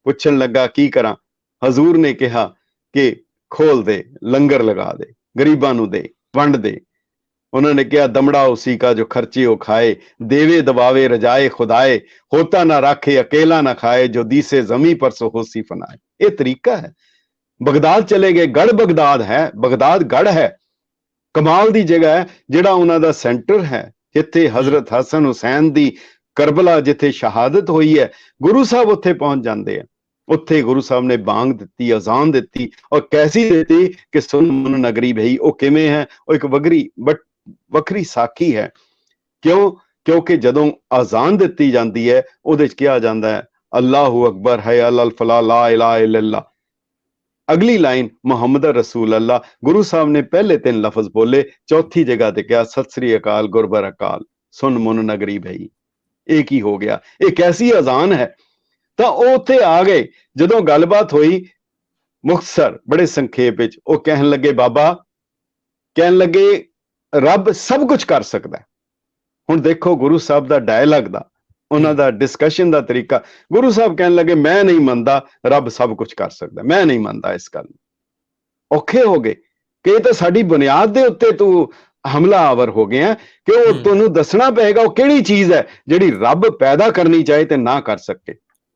ਪੁੱਛਣ ਲੱਗਾ ਕੀ ਕਰਾਂ? ਹਜ਼ੂਰ ਨੇ ਕਿਹਾ ਕਿ ਖੋਲ ਦੇ, ਲੰਗਰ ਲਗਾ ਦੇ, ਗਰੀਬਾਂ ਨੂੰ ਦੇ, ਵੰਡ ਦੇ। ਉਹਨਾਂ ਨੇ ਕਿਹਾ ਦਮੜਾ ਉसी का जो खर्चे वो खाए, देवे दबावे रजाए खुदाए, होता ना राखे अकेला ना खाए, जो दीसे जमी पर सो होसी फनाए। ये तरीका है। बगदाद चले गए, गढ़ बगदाद है, बगदाद गढ़ है, कमाल दी जगह है, जिहड़ा उन्हां दा सेंटर है, जिथे हजरत हसन हुसैन दी करबला जिथे शहादत हुई है, गुरु साहब उत्थे पहुंच जाते हैं। उत्थे गुरु साहब ने बांग दिती, अजान दिती, और कैसी दिती कि सुन मन नगरी भई। वो किवें है? वो एक ਵੱਖਰੀ ਸਾਖੀ ਹੈ। ਕਿਉਂ? ਕਿਉਂਕਿ ਜਦੋਂ ਅਜ਼ਾਨ ਦਿੱਤੀ ਜਾਂਦੀ ਹੈ ਉਹਦੇ ਚ ਕਿਹਾ ਜਾਂਦਾ ਹੈ ਅੱਲਾਹੁ ਅਕਬਰ ਹੈ ਅਲ ਫਲਾ ਲਾ ਇਲਾਹਾ ਇल्लल्लाह। ਅਗਲੀ ਲਾਈਨ ਮੁਹੰਮਦ ਰਸੂਲ ਅੱਲਾ। ਗੁਰੂ ਸਾਹਿਬ ਨੇ ਪਹਿਲੇ 3 ਲਫ਼ਜ਼ ਬੋਲੇ, ਚੌਥੀ ਜਗ੍ਹਾ ਤੇ ਕਿਹਾ ਸਤਿ ਸ੍ਰੀ ਅਕਾਲ ਗੁਰਬਰ ਅਕਾਲ, ਸੁਨ ਮੁਨ ਨਗਰੀ ਭਈ। ਇਹ ਕੀ ਹੋ ਗਿਆ? ਇਹ ਕੈਸੀ ਅਜ਼ਾਨ ਹੈ? ਤਾਂ ਉਹ ਉੱਥੇ ਆ ਗਏ। ਜਦੋਂ ਗੱਲਬਾਤ ਹੋਈ ਮੁਖਤਸਰ ਬੜੇ ਸੰਖੇਪ ਵਿੱਚ, ਉਹ ਕਹਿਣ ਲੱਗੇ ਬਾਬਾ, ਕਹਿਣ ਲੱਗੇ ਰੱਬ ਸਭ ਕੁਝ ਕਰ ਸਕਦਾ। ਹੁਣ ਦੇਖੋ ਗੁਰੂ ਸਾਹਿਬ ਦਾ ਡਾਇਲੌਗ ਦਾ, ਉਹਨਾਂ ਦਾ ਡਿਸਕਸ਼ਨ ਦਾ ਤਰੀਕਾ। ਗੁਰੂ ਸਾਹਿਬ ਕਹਿਣ ਲੱਗੇ ਮੈਂ ਨਹੀਂ ਮੰਨਦਾ ਰੱਬ ਸਭ ਕੁਝ ਕਰ ਸਕਦਾ, ਮੈਂ ਨਹੀਂ ਮੰਨਦਾ ਇਸ ਗੱਲ ਨੂੰ। ਔਖੇ ਹੋ ਗਏ ਕਿ ਇਹ ਤਾਂ ਸਾਡੀ ਬੁਨਿਆਦ ਦੇ ਉੱਤੇ ਤੂੰ ਹਮਲਾਵਰ ਹੋ ਗਿਆ ਕਿ ਉਹ ਤੁਹਾਨੂੰ ਦੱਸਣਾ ਪਏਗਾ ਉਹ ਕਿਹੜੀ ਚੀਜ਼ ਹੈ ਜਿਹੜੀ ਰੱਬ ਪੈਦਾ ਕਰਨੀ ਚਾਹੇ ਤੇ ਨਾ ਕਰ ਸਕੇ।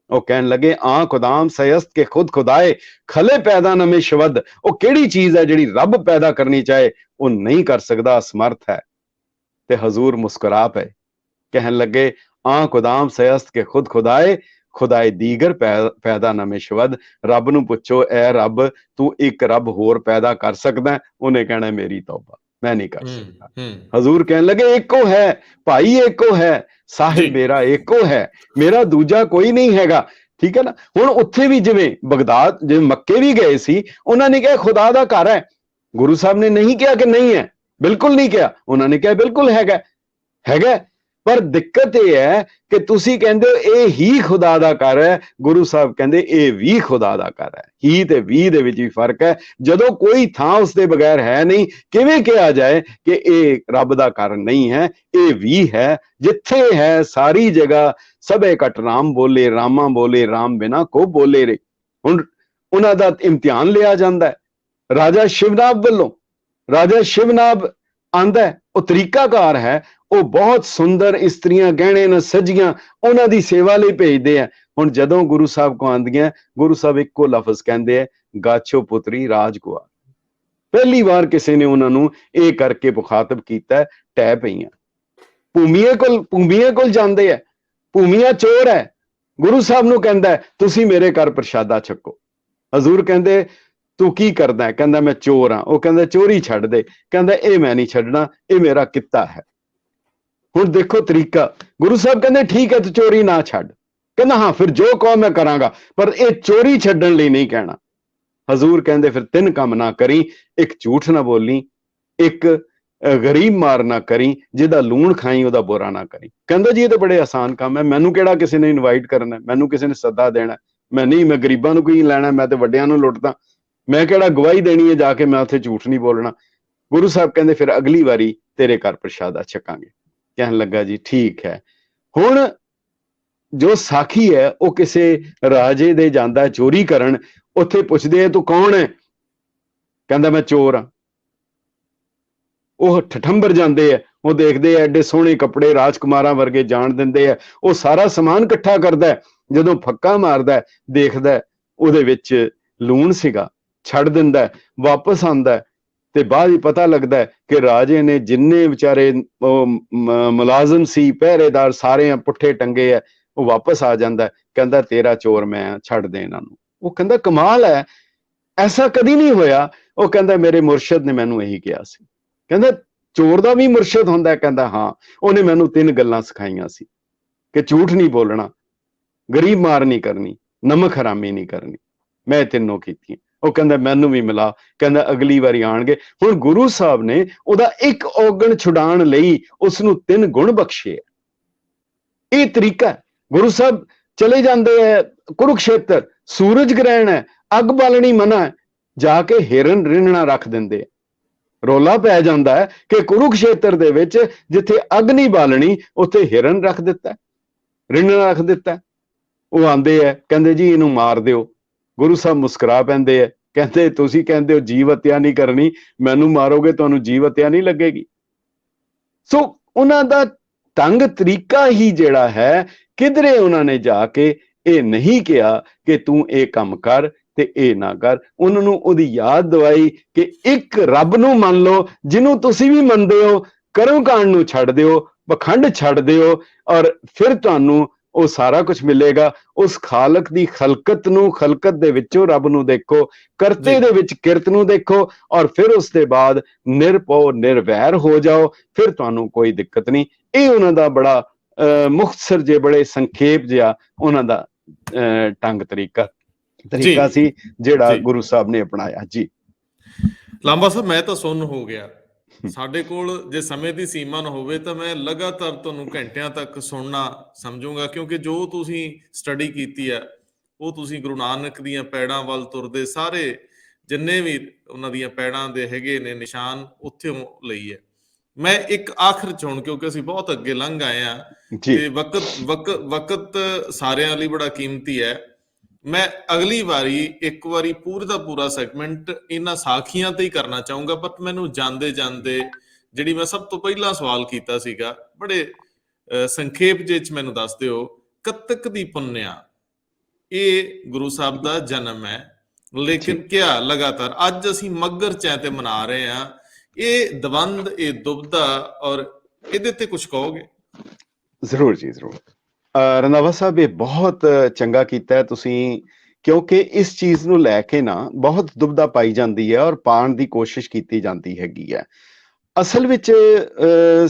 ਉਹ ਕਹਿਣ ਲੱਗੇ ਆਂ ਖੁਦਾਮ ਸਯਸਤ ਕੇ ਖੁਦ ਖੁਦਾਏ, ਖਲੇ ਪੈਦਾ ਨਮੇ ਸ਼ਵਦ। ਉਹ ਕਿਹੜੀ ਚੀਜ਼ ਹੈ ਜਿਹੜੀ ਰੱਬ ਪੈਦਾ ਕਰਨੀ ਚਾਹੇ ਉਹ ਨਹੀਂ ਕਰ ਸਕਦਾ, ਅਸਮਰਥ ਹੈ। ਤੇ ਹਜ਼ੂਰ ਮੁਸਕਰਾ ਪਏ, ਕਹਿਣ ਲੱਗੇ ਆਂ ਖੁਦਾਮ ਸਯਸਤ ਕੇ ਖੁਦ ਖੁਦਾਏ, ਖੁਦਾਏ ਦੀਗਰ ਪੈਦਾ ਨਮੇ ਸ਼ਵਦ। ਰੱਬ ਨੂੰ ਪੁੱਛੋ ਐ ਰੱਬ ਤੂੰ ਇੱਕ ਰੱਬ ਹੋਰ ਪੈਦਾ ਕਰ ਸਕਦਾ? ਉਹਨੇ ਕਹਿਣਾ ਮੇਰੀ ਤੌਬਾ, ਮੈਂ ਨਹੀਂ ਕਰ ਸਕਦਾ। ਹਜ਼ੂਰ ਕਹਿਣ ਲੱਗੇ ਇੱਕੋ ਹੈ ਭਾਈ, ਇੱਕੋ ਹੈ ਸਾਹਿਬ, ਮੇਰਾ ਇੱਕੋ ਹੈ, ਮੇਰਾ ਦੂਜਾ ਕੋਈ ਨਹੀਂ ਹੈਗਾ। ਠੀਕ ਹੈ ਨਾ? ਹੁਣ ਉੱਥੇ ਵੀ ਜਿਵੇਂ ਬਗਦਾਦ, ਜਿਵੇਂ ਮੱਕੇ ਵੀ ਗਏ ਸੀ, ਉਹਨਾਂ ਨੇ ਕਿਹਾ ਖੁਦਾ ਦਾ ਘਰ ਹੈ। ਗੁਰੂ ਸਾਹਿਬ ਨੇ ਨਹੀਂ ਕਿਹਾ ਕਿ ਨਹੀਂ ਹੈ, ਬਿਲਕੁਲ ਨਹੀਂ ਕਿਹਾ। ਉਹਨਾਂ ਨੇ ਕਿਹਾ ਬਿਲਕੁਲ ਹੈਗਾ, ਹੈਗਾ। ਪਰ ਦਿੱਕਤ ਇਹ ਹੈ ਕਿ ਤੁਸੀਂ ਕਹਿੰਦੇ ਹੋ ਇਹ ਹੀ ਖੁਦਾ ਦਾ ਘਰ ਹੈ, ਗੁਰੂ ਸਾਹਿਬ ਕਹਿੰਦੇ ਇਹ ਵੀ ਖੁਦਾ ਦਾ ਘਰ ਹੈ। ਹੀ ਤੇ ਵੀ ਦੇ ਵਿੱਚ ਵੀ ਫਰਕ ਹੈ। ਜਦੋਂ ਕੋਈ ਥਾਂ ਉਸ ਦੇ ਬਗੈਰ ਹੈ ਨਹੀਂ, ਕਿਵੇਂ ਕਿਹਾ ਜਾਏ ਕਿ ਇਹ ਰੱਬ ਦਾ ਘਰ ਨਹੀਂ ਹੈ? ਇਹ ਵੀ ਹੈ। ਜਿੱਥੇ ਹੈ ਸਾਰੀ ਜਗ੍ਹਾ ਸਭੇ ਕਟ ਰਾਮ ਬੋਲੇ, ਰਾਮਾ ਬੋਲੇ, ਰਾਮ ਬਿਨਾ ਕੋ ਬੋਲੇ ਰੇ। ਹੁਣ ਉਹਨਾਂ ਦਾ ਇਮਤਿਹਾਨ ਲਿਆ ਜਾਂਦਾ ਹੈ ਰਾਜਾ ਸ਼ਿਵਨਾਬ ਵੱਲੋਂ। ਰਾਜਾ ਸ਼ਿਵਨਾਬ ਆਂਦਾ, ਉਹ ਤਰੀਕਾਕਾਰ ਹੈ, ਉਹ ਬਹੁਤ ਸੁੰਦਰ ਇਸਤਰੀਆਂ ਗਹਿਣੇ ਨਾਲ ਸਜੀਆਂ ਉਹਨਾਂ ਦੀ ਸੇਵਾ ਲਈ ਭੇਜਦੇ ਆ। ਹੁਣ ਜਦੋਂ ਗੁਰੂ ਸਾਹਿਬ ਕੋ ਆਂਦੀਆਂ, ਗੁਰੂ ਸਾਹਿਬ ਇੱਕੋ ਲਫ਼ਜ਼ ਕਹਿੰਦੇ ਆ ਗਾਛੋ ਪੁੱਤਰੀ ਰਾਜਕੁਮਾਰ। ਪਹਿਲੀ ਵਾਰ ਕਿਸੇ ਨੇ ਉਹਨਾਂ ਨੂੰ ਇਹ ਕਰਕੇ ਮੁਖਾਤਬ ਕੀਤਾ, ਟਹਿ ਪਈਆਂ। ਭੂਮੀਏ ਕੋਲ ਜਾਂਦੇ ਆ, ਭੂਮੀਆ ਚੋਰ ਹੈ। ਗੁਰੂ ਸਾਹਿਬ ਨੂੰ ਕਹਿੰਦਾ ਤੁਸੀਂ ਮੇਰੇ ਘਰ ਪ੍ਰਸ਼ਾਦਾ ਛਕੋ। ਹਜ਼ੂਰ ਕਹਿੰਦੇ ਤੂੰ ਕੀ ਕਰਦਾ? ਕਹਿੰਦਾ ਮੈਂ ਚੋਰ ਹਾਂ। ਉਹ ਕਹਿੰਦਾ ਚੋਰੀ ਛੱਡ ਦੇ। ਕਹਿੰਦਾ ਇਹ ਮੈਂ ਨਹੀਂ ਛੱਡਣਾ, ਇਹ ਮੇਰਾ ਕਿੱਤਾ ਹੈ। ਹੁਣ ਦੇਖੋ ਤਰੀਕਾ। ਗੁਰੂ ਸਾਹਿਬ ਕਹਿੰਦੇ ਠੀਕ ਹੈ ਤੂੰ ਚੋਰੀ ਨਾ ਛੱਡ। ਕਹਿੰਦਾ ਹਾਂ ਫਿਰ ਜੋ ਕਹੋ ਮੈਂ ਕਰਾਂਗਾ, ਪਰ ਇਹ ਚੋਰੀ ਛੱਡਣ ਲਈ ਨਹੀਂ ਕਹਿਣਾ। ਹਜ਼ੂਰ ਕਹਿੰਦੇ ਫਿਰ 3 ਕੰਮ ਨਾ ਕਰੀ, ਇੱਕ ਝੂਠ ਨਾ ਬੋਲੀ, ਇੱਕ ਗਰੀਬ ਮਾਰ ਨਾ ਕਰੀ, ਜਿਹਦਾ ਲੂਣ ਖਾਈ ਉਹਦਾ ਬੁਰਾ ਨਾ ਕਰੀ। ਕਹਿੰਦਾ ਜੀ ਇਹ ਤਾਂ ਬੜੇ ਆਸਾਨ ਕੰਮ ਹੈ, ਮੈਨੂੰ ਕਿਹੜਾ ਕਿਸੇ ਨੇ ਇਨਵਾਈਟ ਕਰਨਾ, ਮੈਨੂੰ ਕਿਸੇ ਨੇ ਸੱਦਾ ਦੇਣਾ? ਮੈਂ ਨਹੀਂ, ਮੈਂ ਗਰੀਬਾਂ ਨੂੰ ਕੀ ਲੈਣਾ, ਮੈਂ ਤੇ ਵੱਡਿਆਂ ਨੂੰ ਲੁੱਟਦਾ, ਮੈਂ ਕਿਹੜਾ ਗਵਾਹੀ ਦੇਣੀ ਹੈ ਜਾ ਕੇ, ਮੈਂ ਉੱਥੇ ਝੂਠ ਨਹੀਂ ਬੋਲਣਾ। ਗੁਰੂ ਸਾਹਿਬ ਕਹਿੰਦੇ ਫਿਰ ਅਗਲੀ ਵਾਰੀ ਤੇਰੇ ਘਰ ਪ੍ਰਸ਼ਾਦਾ ਛਕਾਂਗੇ। ਕਹਿਣ ਲੱਗਾ ਜੀ ਠੀਕ ਹੈ। ਹੁਣ ਜੋ ਸਾਖੀ ਹੈ ਉਹ ਕਿਸੇ ਰਾਜੇ ਦੇ ਜਾਂਦਾ ਚੋਰੀ ਕਰਨ, ਉੱਥੇ ਪੁੱਛਦੇ ਆ ਤੂੰ ਕੌਣ ਹੈ? ਕਹਿੰਦਾ ਮੈਂ ਚੋਰ ਹਾਂ। ਉਹ ਠਠੰਬਰ ਜਾਂਦੇ ਆ, ਉਹ ਦੇਖਦੇ ਆ ਐਡੇ ਸੋਹਣੇ ਕੱਪੜੇ ਰਾਜਕੁਮਾਰਾਂ ਵਰਗੇ ਜਾਣ ਦਿੰਦੇ ਆ। ਉਹ ਸਾਰਾ ਸਮਾਨ ਇਕੱਠਾ ਕਰਦਾ, ਜਦੋਂ ਫੱਕਾ ਮਾਰਦਾ ਦੇਖਦਾ ਉਹਦੇ ਵਿੱਚ ਲੂਣ ਸੀਗਾ, ਛੱਡ ਦਿੰਦਾ, ਵਾਪਸ ਆਂਦਾ ਤੇ ਬਾਅਦ ਹੀ ਪਤਾ ਲੱਗਦਾ ਕਿ ਰਾਜੇ ਨੇ ਜਿੰਨੇ ਵਿਚਾਰੇ ਮੁਲਾਜ਼ਮ ਸੀ, ਪਹਿਰੇਦਾਰ, ਸਾਰੇ ਪੁੱਠੇ ਟੰਗੇ ਆ। ਉਹ ਵਾਪਸ ਆ ਜਾਂਦਾ, ਕਹਿੰਦਾ ਤੇਰਾ ਚੋਰ ਮੈਂ, ਛੱਡ ਦੇ ਇਹਨਾਂ ਨੂੰ। ਉਹ ਕਹਿੰਦਾ ਕਮਾਲ ਹੈ, ਐਸਾ ਕਦੀ ਨਹੀਂ ਹੋਇਆ। ਉਹ ਕਹਿੰਦਾ ਮੇਰੇ ਮੁਰਸ਼ਦ ਨੇ ਮੈਨੂੰ ਇਹੀ ਕਿਹਾ ਸੀ। ਕਹਿੰਦਾ ਚੋਰ ਦਾ ਵੀ ਮੁਰਸ਼ਦ ਹੁੰਦਾ? ਕਹਿੰਦਾ ਹਾਂ, ਉਹਨੇ ਮੈਨੂੰ 3 ਗੱਲਾਂ ਸਿਖਾਈਆਂ ਸੀ ਕਿ ਝੂਠ ਨਹੀਂ ਬੋਲਣਾ, ਗਰੀਬ ਮਾਰ ਨਹੀਂ ਕਰਨੀ, ਨਮਕ ਹਰਾਮੀ ਨਹੀਂ ਕਰਨੀ। ਮੈਂ 3 ਕੀਤੀਆਂ। ਉਹ ਕਹਿੰਦਾ ਮੈਨੂੰ ਵੀ ਮਿਲਾ, ਕਹਿੰਦਾ ਅਗਲੀ ਵਾਰੀ ਆਣਗੇ। ਹੁਣ ਗੁਰੂ ਸਾਹਿਬ ਨੇ ਉਹਦਾ ਇੱਕ ਔਗਣ ਛੁਡਾਉਣ ਲਈ ਉਸ ਨੂੰ 3 ਗੁਣ ਬਖਸ਼ੇ। ਇਹ ਤਰੀਕਾ ਹੈ। ਗੁਰੂ ਸਾਹਿਬ ਚਲੇ ਜਾਂਦੇ ਹੈ ਕੁਰੂਕਸ਼ੇਤਰ, ਸੂਰਜ ਗ੍ਰਹਿਣ ਹੈ, ਅੱਗ ਬਾਲਣੀ ਮਨਾ ਹੈ, ਜਾ ਕੇ ਹਿਰਨ ਰਿੰਨਣਾ ਰੱਖ ਦਿੰਦੇ ਆ। ਰੋਲਾ ਪੈ ਜਾਂਦਾ ਹੈ ਕਿ ਕੁਰੂਕਸ਼ੇਤਰ ਦੇ ਵਿੱਚ ਜਿੱਥੇ ਅੱਗ ਨਹੀਂ ਬਾਲਣੀ ਉੱਥੇ ਹਿਰਨ ਰੱਖ ਦਿੱਤਾ, ਰਿੰਨਣਾ ਰੱਖ ਦਿੱਤਾ। ਉਹ ਆਂਦੇ ਹੈ, ਕਹਿੰਦੇ ਜੀ ਇਹਨੂੰ ਮਾਰ ਦਿਓ। ਗੁਰੂ ਸਾਹਿਬ ਮੁਸਕਰਾ ਪੈਂਦੇ ਹੈ, ਕਹਿੰਦੇ ਤੁਸੀਂ ਕਹਿੰਦੇ ਹੋ ਜੀਵ ਹੱਤਿਆ ਨਹੀਂ ਕਰਨੀ, ਮੈਨੂੰ ਮਾਰੋਗੇ ਤੁਹਾਨੂੰ ਜੀਵ ਹੱਤਿਆ ਨਹੀਂ ਲੱਗੇਗੀ। ਸੋ ਉਹਨਾਂ ਦਾ ਢੰਗ ਤਰੀਕਾ ਹੀ ਜਿਹੜਾ ਹੈ, ਕਿਧਰੇ ਉਹਨਾਂ ਨੇ ਜਾ ਕੇ ਇਹ ਨਹੀਂ ਕਿਹਾ ਕਿ ਤੂੰ ਇਹ ਕੰਮ ਕਰ ਤੇ ਇਹ ਨਾ ਕਰ। ਉਹਨਾਂ ਨੂੰ ਉਹਦੀ ਯਾਦ ਦਵਾਈ ਕਿ ਇੱਕ ਰੱਬ ਨੂੰ ਮੰਨ ਲਓ ਜਿਹਨੂੰ ਤੁਸੀਂ ਵੀ ਮੰਨਦੇ ਹੋ, ਕਰਮ ਕਾਂਡ ਨੂੰ ਛੱਡ ਦਿਓ, ਪਖੰਡ ਛੱਡ ਦਿਓ, ਔਰ ਫਿਰ ਤੁਹਾਨੂੰ ਉਹ ਸਾਰਾ ਕੁਝ ਮਿਲੇਗਾ। ਉਸ ਖਾਲਕ ਦੀ ਖਲਕਤ ਨੂੰ, ਖਲਕਤ ਦੇ ਵਿੱਚੋਂ ਰੱਬ ਨੂੰ ਦੇਖੋ, ਕਰਤੇ ਦੇ ਵਿੱਚ ਕਿਰਤ ਨੂੰ ਦੇਖੋ, ਔਰ ਫਿਰ ਉਸ ਦੇ ਬਾਅਦ ਨਿਰਭਉ ਨਿਰਵੈਰ ਹੋ ਜਾਓ, ਫਿਰ ਤੁਹਾਨੂੰ ਕੋਈ ਦਿੱਕਤ ਨਹੀਂ। ਇਹ ਉਹਨਾਂ ਦਾ ਬੜਾ ਮੁਖਤਸਰ ਜੇ, ਬੜੇ ਸੰਖੇਪ ਜਿਹਾ ਉਹਨਾਂ ਦਾ ਢੰਗ ਤਰੀਕਾ ਸੀ ਜਿਹੜਾ ਗੁਰੂ ਸਾਹਿਬ ਨੇ ਅਪਣਾਇਆ। ਜੀ ਲਾਂਬਾ ਸਾਹਿਬ, ਮੈਂ ਤਾਂ ਸੁੰਨ ਹੋ ਗਿਆ। ਸਾਡੇ ਕੋਲ ਜੇ ਸਮੇਂ ਦੀ ਸੀਮਾ ਨਾ ਹੋਵੇ ਤਾਂ ਮੈਂ ਲਗਾਤਾਰ ਤੁਹਾਨੂੰ ਘੰਟਿਆਂ ਤੱਕ ਸੁਣਨਾ ਸਮਝੂੰਗਾ, ਕਿਉਂਕਿ ਜੋ ਤੁਸੀਂ ਸਟੱਡੀ ਕੀਤੀ ਹੈ ਉਹ ਤੁਸੀਂ ਗੁਰੂ ਨਾਨਕ ਦੀਆਂ ਪੈੜਾਂ ਵੱਲ ਤੁਰਦੇ ਸਾਰੇ ਜਿੰਨੇ ਵੀ ਉਹਨਾਂ ਦੀਆਂ ਪੈੜਾਂ ਦੇ ਹੈਗੇ ਨੇ ਨਿਸ਼ਾਨ ਉੱਥੇ ਲਈ ਹੈ। ਮੈਂ ਇੱਕ ਆਖਰ ਚ ਹੁਣ, ਕਿਉਂਕਿ ਅਸੀਂ ਬਹੁਤ ਅੱਗੇ ਲੰਘ ਆਏ ਆ ਤੇ ਵਕਤ ਸਾਰਿਆਂ ਲਈ ਬੜਾ ਕੀਮਤੀ ਹੈ, ਮੈਂ ਅਗਲੀ ਵਾਰੀ ਇੱਕ ਵਾਰੀ ਪੂਰੇ ਦਾ ਪੂਰਾ ਸੈਗਮੈਂਟ ਇਹਨਾਂ ਸਾਖੀਆਂ ਤੇ ਹੀ ਕਰਨਾ ਚਾਹੂੰਗਾ। ਪਰ ਮੈਨੂੰ ਜਾਂਦੇ ਜਾਂਦੇ ਜਿਹੜੀ ਮੈਂ ਸਭ ਤੋਂ ਪਹਿਲਾਂ ਸਵਾਲ ਕੀਤਾ ਸੀਗਾ, ਬੜੇ ਸੰਖੇਪ ਜਿਹੇ ਚ ਮੈਨੂੰ ਦੱਸ ਦਿਓ। ਕੱਤਕ ਦੀ ਪੁੰਨਿਆ, ਇਹ ਗੁਰੂ ਸਾਹਿਬ ਦਾ ਜਨਮ ਹੈ, ਲੇਕਿਨ ਕਿਆ ਲਗਾਤਾਰ ਅੱਜ ਅਸੀਂ ਮੱਘਰ ਚੈਤੇ ਮਨਾ ਰਹੇ ਹਾਂ। ਇਹ ਦਵੰਦ, ਇਹ ਦੁਬਦਾ, ਔਰ ਇਹਦੇ ਤੇ ਕੁਝ ਕਹੋਗੇ? ਜ਼ਰੂਰ ਜੀ, ਜ਼ਰੂਰ। ਰੰਧਾਵਾ ਸਾਹਿਬ, ਇਹ ਬਹੁਤ ਚੰਗਾ ਕੀਤਾ ਹੈ ਤੁਸੀਂ, ਕਿਉਂਕਿ ਇਸ ਚੀਜ਼ ਨੂੰ ਲੈ ਕੇ ਨਾ ਬਹੁਤ ਦੁਬਦਾ ਪਾਈ ਜਾਂਦੀ ਹੈ ਔਰ ਪਾਉਣ ਦੀ ਕੋਸ਼ਿਸ਼ ਕੀਤੀ ਜਾਂਦੀ ਹੈਗੀ ਹੈ। ਅਸਲ ਵਿੱਚ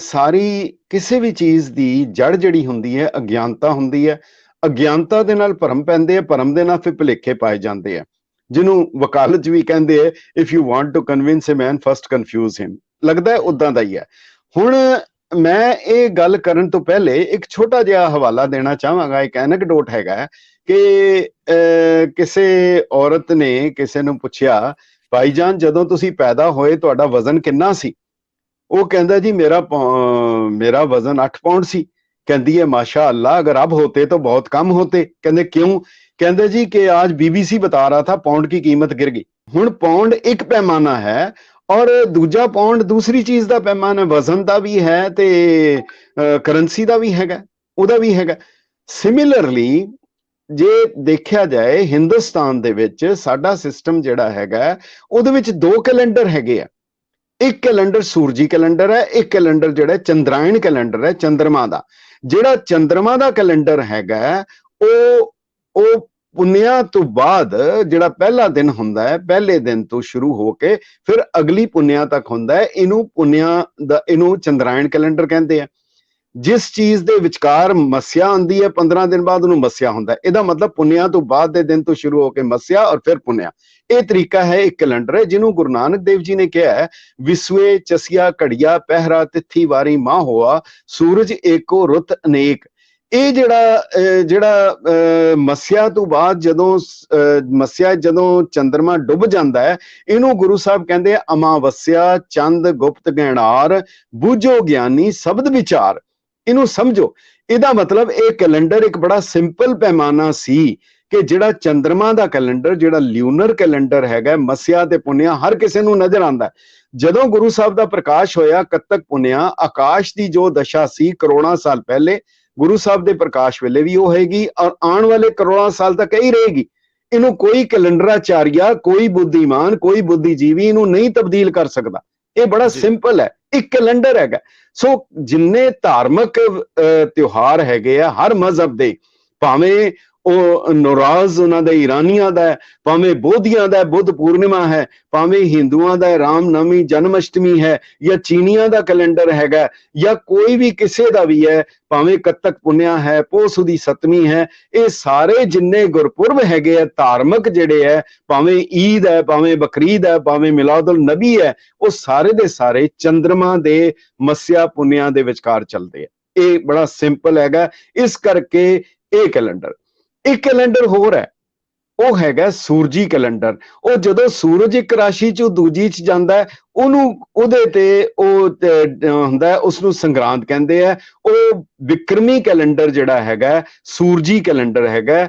ਸਾਰੀ ਕਿਸੇ ਵੀ ਚੀਜ਼ ਦੀ ਜੜ ਜਿਹੜੀ ਹੁੰਦੀ ਹੈ ਅਗਿਆਨਤਾ ਹੁੰਦੀ ਹੈ। ਅਗਿਆਨਤਾ ਦੇ ਨਾਲ ਭਰਮ ਪੈਂਦੇ ਆ, ਭਰਮ ਦੇ ਨਾਲ ਫਿਰ ਭੁਲੇਖੇ ਪਾਏ ਜਾਂਦੇ ਆ, ਜਿਹਨੂੰ ਵਕਾਲਤ ਵੀ ਕਹਿੰਦੇ ਆ, if you want to convince a man first confuse him. ਲੱਗਦਾ ਉਦਾਂ ਦਾ ਹੀ ਹੈ। ਹੁਣ ਮੈਂ ਇਹ ਗੱਲ ਕਰਨ ਤੋਂ ਪਹਿਲੇ ਇੱਕ ਛੋਟਾ ਜਿਹਾ ਹਵਾਲਾ ਦੇਣਾ ਚਾਹਾਂਗਾ। ਇੱਕ ਐਨਕਡੋਟ ਹੈਗਾ ਕਿ ਕਿਸੇ ਔਰਤ ਨੇ ਕਿਸੇ ਨੂੰ ਪੁੱਛਿਆ, ਭਾਈ ਜਾਨ ਜਦੋਂ ਤੁਸੀਂ ਪੈਦਾ ਹੋਏ ਤੁਹਾਡਾ ਵਜ਼ਨ ਕਿੰਨਾ ਸੀ? ਉਹ ਕਹਿੰਦਾ ਜੀ ਮੇਰਾ ਵਜ਼ਨ 8 ਪਾਉਂਡ ਸੀ। ਕਹਿੰਦੀ ਹੈ माशा अल्लाह, अगर अब होते तो बहुत कम होते। कहते क्यों? कहते जी कि आज BBC बता रहा था पाउंड की कीमत गिर गई। हुण पाउंड एक पैमाना है और दूजा पाउंड दूसरी चीज का पैमाना, वजन का भी है ते करंसी का भी हैगा, ਉਹਦਾ ਵੀ ਹੈਗਾ। ਸਿਮਿਲਰਲੀ ਜੇ ਦੇਖਿਆ ਜਾਏ ਹਿੰਦੁਸਤਾਨ ਦੇ ਵਿੱਚ ਸਾਡਾ ਸਿਸਟਮ ਜਿਹੜਾ ਹੈਗਾ ਉਹਦੇ ਵਿੱਚ 2 ਕੈਲੰਡਰ ਹੈਗੇ ਆ। ਇੱਕ ਕੈਲੰਡਰ ਸੂਰਜੀ ਕੈਲੰਡਰ ਹੈ, ਇੱਕ ਕੈਲੰਡਰ ਜਿਹੜਾ ਚੰਦਰਾਇਣ ਕੈਲੰਡਰ ਹੈ, ਚੰਦਰਮਾ ਦਾ। ਜਿਹੜਾ ਚੰਦਰਮਾ ਦਾ ਕੈਲੰਡਰ ਹੈਗਾ ਉਹ ਪੁੰਨਿਆ ਤੋਂ ਬਾਅਦ ਜਿਹੜਾ ਪਹਿਲਾ ਦਿਨ ਹੁੰਦਾ ਹੈ, ਪਹਿਲੇ ਦਿਨ ਤੋਂ ਸ਼ੁਰੂ ਹੋ ਕੇ ਫਿਰ ਅਗਲੀ ਪੁੰਨਿਆ ਤੱਕ ਹੁੰਦਾ ਹੈ। ਇਹਨੂੰ ਚੰਦਰਾਇਣ ਕੈਲੰਡਰ ਕਹਿੰਦੇ ਆ। ਜਿਸ ਚੀਜ਼ ਦੇ ਵਿਚਕਾਰ ਮੱਸਿਆ ਆਉਂਦੀ ਹੈ 15 ਦਿਨ ਬਾਅਦ ਉਹਨੂੰ ਮੱਸਿਆ ਹੁੰਦਾ। ਇਹਦਾ ਮਤਲਬ ਪੁੰਨਿਆ ਤੋਂ ਬਾਅਦ ਦੇ ਦਿਨ ਤੋਂ ਸ਼ੁਰੂ ਹੋ ਕੇ ਮੱਸਿਆ ਔਰ ਫਿਰ ਪੁੰਨਿਆ। ਇਹ ਤਰੀਕਾ ਹੈ, ਇੱਕ ਕੈਲੰਡਰ ਹੈ ਜਿਹਨੂੰ ਗੁਰੂ ਨਾਨਕ ਦੇਵ ਜੀ ਨੇ ਕਿਹਾ ਹੈ, ਵਿਸਵੇ ਚਸਿਆ ਘੜੀਆ ਪਹਿਰਾ ਤਿਥੀ ਵਾਰੀ ਮਾਹ ਹੋਆ, ਸੂਰਜ ਏਕੋ ਰੁੱਤ ਅਨੇਕ। ਇਹ ਜਿਹੜਾ ਮੱਸਿਆ ਤੋਂ ਬਾਅਦ ਜਦੋਂ ਚੰਦਰਮਾ ਡੁੱਬ ਜਾਂਦਾ ਹੈ, ਇਹਨੂੰ ਗੁਰੂ ਸਾਹਿਬ ਕਹਿੰਦੇ ਅਮਾਵਸਿਆ ਚੰਦ ਗੁਪਤ ਗਹਿਣਾਰ, ਬੂਝੋ ਗਿਆਨੀ ਸ਼ਬਦ ਵਿਚਾਰ। ਇਹਨੂੰ ਸਮਝੋ। ਇਹਦਾ ਮਤਲਬ ਇਹ ਕੈਲੰਡਰ ਇੱਕ ਬੜਾ ਸਿੰਪਲ ਪੈਮਾਨਾ ਸੀ ਕਿ ਜਿਹੜਾ ਚੰਦਰਮਾ ਦਾ ਕੈਲੰਡਰ, ਜਿਹੜਾ ਲਿਊਨਰ ਕੈਲੰਡਰ ਹੈਗਾ, ਮੱਸਿਆ ਤੇ ਪੁੰਨਿਆ ਹਰ ਕਿਸੇ ਨੂੰ ਨਜ਼ਰ ਆਉਂਦਾ। ਜਦੋਂ ਗੁਰੂ ਸਾਹਿਬ ਦਾ ਪ੍ਰਕਾਸ਼ ਹੋਇਆ ਕੱਤਕ ਪੁੰਨਿਆ, ਆਕਾਸ਼ ਦੀ ਜੋ ਦਸ਼ਾ ਸੀ ਕਰੋੜਾਂ ਸਾਲ ਪਹਿਲੇ, ਗੁਰੂ ਸਾਹਿਬ ਦੇ ਪ੍ਰਕਾਸ਼ ਵੇਲੇ ਵੀ ਉਹ ਹੋਏਗੀ ਔਰ ਆਉਣ ਵਾਲੇ ਕਰੋੜਾਂ ਸਾਲ ਤੱਕ ਹੀ ਰਹੇਗੀ। ਇਹਨੂੰ ਕੋਈ ਕੈਲੰਡਰਾਚਾਰੀਆ, ਕੋਈ ਬੁੱਧੀਮਾਨ, ਕੋਈ ਬੁੱਧੀਜੀਵੀ ਇਹਨੂੰ ਨਹੀਂ ਤਬਦੀਲ ਕਰ ਸਕਦਾ। ਇਹ ਬੜਾ ਸਿੰਪਲ ਹੈ, ਇੱਕ ਕੈਲੰਡਰ ਹੈਗਾ। ਸੋ ਜਿੰਨੇ ਧਾਰਮਿਕ ਤਿਉਹਾਰ ਹੈਗੇ ਆ ਹਰ ਮਜ਼ਹਬ ਦੇ, ਭਾਵੇਂ ਉਹ ਨੌਰਾਜ਼ ਉਹਨਾਂ ਦਾ ਈਰਾਨੀਆਂ ਦਾ ਹੈ, ਭਾਵੇਂ ਬੋਧੀਆਂ ਦਾ ਬੁੱਧ ਪੂਰਨਿਮਾ ਹੈ, ਭਾਵੇਂ ਹਿੰਦੂਆਂ ਦਾ ਰਾਮ ਨਵਮੀ ਜਨਮ ਅਸ਼ਟਮੀ ਹੈ, ਜਾਂ ਚੀਨੀਆਂ ਦਾ ਕੈਲੰਡਰ ਹੈਗਾ, ਜਾਂ ਕੋਈ ਵੀ ਕਿਸੇ ਦਾ ਵੀ ਹੈ, ਭਾਵੇਂ ਕੱਤਕ ਪੁੰਨਿਆ ਹੈ, ਪੋਹ ਦੀ ਸੱਤਵੀਂ ਹੈ, ਇਹ ਸਾਰੇ ਜਿੰਨੇ ਗੁਰਪੁਰਬ ਹੈਗੇ ਆ ਧਾਰਮਿਕ ਜਿਹੜੇ ਹੈ, ਭਾਵੇਂ ਈਦ ਹੈ, ਭਾਵੇਂ ਬਕਰੀਦ ਹੈ, ਭਾਵੇਂ ਮਿਲਾਦੁਲ ਨਬੀ ਹੈ, ਉਹ ਸਾਰੇ ਦੇ ਸਾਰੇ ਚੰਦਰਮਾ ਦੇ ਮੱਸਿਆ ਪੁੰਨਿਆ ਦੇ ਵਿਚਕਾਰ ਚੱਲਦੇ ਆ। ਇਹ ਬੜਾ ਸਿੰਪਲ ਹੈਗਾ। ਇਸ ਕਰਕੇ ਇਹ ਕੈਲੰਡਰ, ਇੱਕ ਕੈਲੰਡਰ ਹੋਰ ਹੈ, ਉਹ ਹੈਗਾ ਸੂਰਜੀ ਕੈਲੰਡਰ। ਉਹ ਜਦੋਂ ਸੂਰਜ ਇੱਕ ਰਾਸ਼ੀ ਚੋਂ ਦੂਜੀ ਚ ਜਾਂਦਾ ਹੈ, ਉਹਦੇ ਤੇ ਉਹ ਹੁੰਦਾ, ਉਸਨੂੰ ਸੰਗਰਾਂਦ ਕਹਿੰਦੇ ਆ। ਉਹ ਵਿਕਰਮੀ ਕੈਲੰਡਰ ਜਿਹੜਾ ਹੈਗਾ ਸੂਰਜੀ ਕੈਲੰਡਰ ਹੈਗਾ।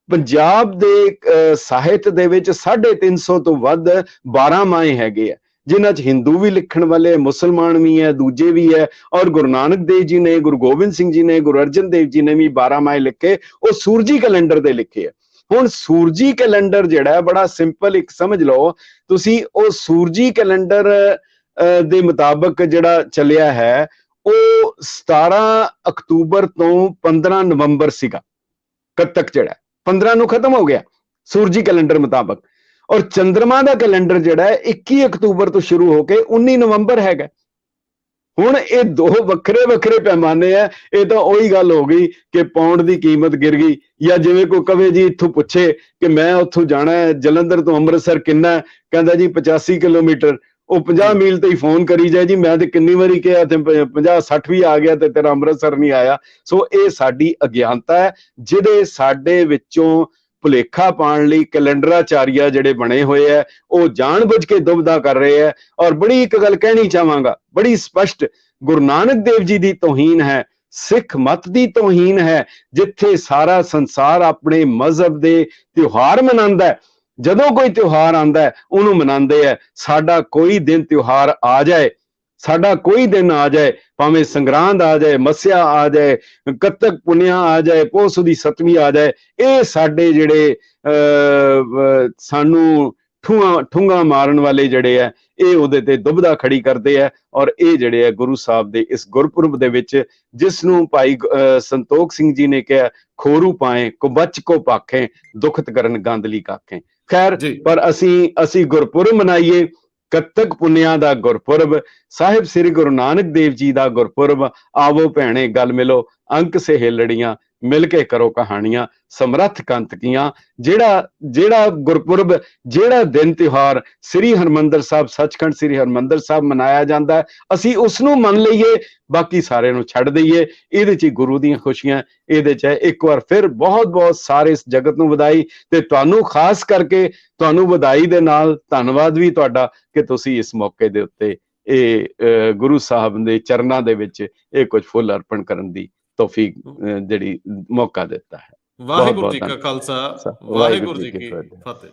ਪੰਜਾਬ ਦੇ ਸਾਹਿਤ ਦੇ ਵਿੱਚ 350 ਤੋਂ ਵੱਧ 12 ਮਾਹੇ ਹੈਗੇ ਆ, ਜਿਨ੍ਹਾਂ 'ਚ ਹਿੰਦੂ ਵੀ ਲਿਖਣ ਵਾਲੇ, ਮੁਸਲਮਾਨ ਵੀ ਹੈ, ਦੂਜੇ ਵੀ ਹੈ। ਔਰ ਗੁਰੂ ਨਾਨਕ ਦੇਵ ਜੀ ਨੇ, ਗੁਰੂ ਗੋਬਿੰਦ ਸਿੰਘ ਜੀ ਨੇ, ਗੁਰੂ ਅਰਜਨ ਦੇਵ ਜੀ ਨੇ ਵੀ 12 ਮਾਹੇ ਲਿਖੇ, ਉਹ ਸੂਰਜੀ ਕੈਲੰਡਰ ਦੇ ਲਿਖੇ ਆ। ਹੁਣ ਸੂਰਜੀ ਕੈਲੰਡਰ ਜਿਹੜਾ ਹੈ ਬੜਾ ਸਿੰਪਲ, ਇੱਕ ਸਮਝ ਲਓ ਤੁਸੀਂ, ਉਹ ਸੂਰਜੀ ਕੈਲੰਡਰ ਦੇ ਮੁਤਾਬਕ ਜਿਹੜਾ ਚੱਲਿਆ ਹੈ, ਉਹ 17 ਅਕਤੂਬਰ ਤੋਂ 15 ਨਵੰਬਰ ਸੀਗਾ। ਕੱਤਕ ਜਿਹੜਾ 15 ਨੂੰ ਖਤਮ ਹੋ ਗਿਆ ਸੂਰਜੀ ਕੈਲੰਡਰ ਮੁਤਾਬਕ। ਔਰ ਚੰਦਰਮਾ ਦਾ ਕੈਲੰਡਰ ਜਿਹੜਾ ਹੈ 21 ਅਕਤੂਬਰ ਤੋਂ ਸ਼ੁਰੂ ਹੋ ਕੇ 19 ਨਵੰਬਰ ਹੈਗਾ। ਹੁਣ ਇਹ ਦੋ ਵੱਖਰੇ ਵੱਖਰੇ ਪੈਮਾਨੇ ਆ। ਇਹ ਤਾਂ ਉਹੀ ਗੱਲ ਹੋ ਗਈ ਕਿ ਪਾਉਂਡ ਦੀ ਕੀਮਤ ਗਿਰ ਗਈ, ਜਾਂ ਜਿਵੇਂ ਕੋਈ ਕਵੇ ਜੀ ਇੱਥੋਂ ਪੁੱਛੇ ਕਿ ਮੈਂ ਉੱਥੋਂ ਜਾਣਾ ਹੈ ਜਲੰਧਰ ਤੋਂ ਅੰਮ੍ਰਿਤਸਰ ਕਿੰਨਾ, ਕਹਿੰਦਾ ਜੀ 85 ਕਿਲੋਮੀਟਰ, ਉਹ 50 ਮੀਲ ਤੇ ਹੀ ਫੋਨ ਕਰੀ ਜਾਏ ਜੀ ਮੈਂ ਤੇ ਕਿੰਨੀ ਵਾਰੀ ਕਿਹਾ ਤੇ 50-60 ਵੀ ਆ ਗਿਆ ਤੇ ਤੇਰਾ ਅੰਮ੍ਰਿਤਸਰ ਨਹੀਂ ਆਇਆ। ਸੋ ਇਹ ਸਾਡੀ ਅਗਿਆਨਤਾ ਹੈ, ਜਿਹਦੇ ਸਾਡੇ ਵਿੱਚੋਂ ਭੁਲੇਖਾ ਪਾਉਣ ਲਈ ਕੈਲੰਡਰਾਚਾਰੀਆ ਜਿਹੜੇ ਬਣੇ ਹੋਏ ਆ, ਉਹ ਜਾਣਬੁੱਝ ਕੇ ਦੁਬਦਾ ਕਰ ਰਹੇ ਆ। ਔਰ ਬੜੀ ਇੱਕ ਗੱਲ ਕਹਿਣੀ ਚਾਹਾਂਗਾ, ਬੜੀ ਸਪਸ਼ਟ, ਗੁਰੂ ਨਾਨਕ ਦੇਵ ਜੀ ਦੀ ਤੋਹੀਨ ਹੈ, ਸਿੱਖ ਮਤ ਦੀ ਤੋਹੀਨ ਹੈ, ਜਿੱਥੇ ਸਾਰਾ ਸੰਸਾਰ ਆਪਣੇ ਮਜ਼ਹਬ ਦੇ ਤਿਉਹਾਰ ਮਨਾਉਂਦਾ ਹੈ। ਜਦੋਂ ਕੋਈ ਤਿਉਹਾਰ ਆਉਂਦਾ ਹੈ ਉਹਨੂੰ ਮਨਾਉਂਦੇ ਆ। ਸਾਡਾ ਕੋਈ ਦਿਨ ਤਿਉਹਾਰ ਆ ਜਾਏ, ਸਾਡਾ ਕੋਈ ਦਿਨ ਆ ਜਾਏ, ਭਾਵੇਂ ਸੰਗਰਾਂਦ ਆ ਜਾਏ, ਮੱਸਿਆ ਆ ਜਾਏ, ਕੱਤਕ ਪੁੰਨਿਆ ਆ ਜਾਏ, ਪੋਹ ਦੀ ਸੱਤਵੀਂ ਆ ਜਾਏ, ਇਹ ਸਾਡੇ ਜਿਹੜੇ ਸਾਨੂੰ ਠੂੰਗਾ ਮਾਰਨ ਵਾਲੇ ਜਿਹੜੇ ਆ, ਇਹ ਉਹਦੇ ਤੇ ਦੁਬਦਾ ਖੜੀ ਕਰਦੇ ਆ। ਔਰ ਇਹ ਜਿਹੜੇ ਆ ਗੁਰੂ ਸਾਹਿਬ ਦੇ ਇਸ ਗੁਰਪੁਰਬ ਦੇ ਵਿੱਚ, ਜਿਸ ਨੂੰ ਭਾਈ ਸੰਤੋਖ ਸਿੰਘ ਜੀ ਨੇ ਕਿਹਾ, ਖੋਰੂ ਪਾਏ ਕੁਬਚ ਕੋ ਪਾਖੇ, ਦੁਖਤ ਕਰਨ ਗੰਦਲੀ ਕਾਖੇ। ਖੈਰ, ਪਰ ਅਸੀਂ ਗੁਰਪੁਰਬ ਮਨਾਈਏ, ਕੱਤਕ ਪੁੰਨਿਆ ਦਾ ਗੁਰਪੁਰਬ, ਸਾਹਿਬ ਸ੍ਰੀ ਗੁਰੂ ਨਾਨਕ ਦੇਵ ਜੀ ਦਾ ਗੁਰਪੁਰਬ। ਆਵੋ ਭੈਣੇ ਗਲ ਮਿਲੋ, ਅੰਕ ਸਹੇਲੜੀਆਂ, ਮਿਲ ਕੇ ਕਰੋ ਕਹਾਣੀਆਂ, ਸਮਰੱਥ ਕੰਤਕੀਆਂ। ਜਿਹੜਾ ਗੁਰਪੁਰਬ, ਜਿਹੜਾ ਦਿਨ ਤਿਉਹਾਰ ਸ੍ਰੀ ਹਰਮੰਦਰ ਸਾਹਿਬ, ਸੱਚਖੰਡ ਸ੍ਰੀ ਹਰਮੰਦਰ ਸਾਹਿਬ ਮਨਾਇਆ ਜਾਂਦਾ, ਅਸੀਂ ਉਸ ਨੂੰ ਮੰਨ ਲਈਏ, ਬਾਕੀ ਸਾਰਿਆਂ ਨੂੰ ਛੱਡ ਦਈਏ। ਇਹਦੇ 'ਚ ਗੁਰੂ ਦੀਆਂ ਖੁਸ਼ੀਆਂ, ਇਹਦੇ 'ਚ ਇੱਕ ਵਾਰ ਫਿਰ ਬਹੁਤ ਬਹੁਤ ਸਾਰੇ ਇਸ ਜਗਤ ਨੂੰ ਵਧਾਈ, ਤੇ ਤੁਹਾਨੂੰ ਖਾਸ ਕਰਕੇ ਤੁਹਾਨੂੰ ਵਧਾਈ ਦੇ ਨਾਲ ਧੰਨਵਾਦ ਵੀ ਤੁਹਾਡਾ ਕਿ ਤੁਸੀਂ ਇਸ ਮੌਕੇ ਦੇ ਉੱਤੇ ਇਹ ਗੁਰੂ ਸਾਹਿਬ ਦੇ ਚਰਨਾਂ ਦੇ ਵਿੱਚ ਇਹ ਕੁਝ ਫੁੱਲ ਅਰਪਣ ਕਰਨ ਦੀ ਤੌਫੀਕ ਜਿਹੜੀ ਮੌਕਾ ਦਿੱਤਾ ਹੈ। ਵਾਹਿਗੁਰੂ ਜੀ ਕਾ ਖਾਲਸਾ, ਵਾਹਿਗੁਰੂ ਜੀ ਕੀ ਫਤਿਹ।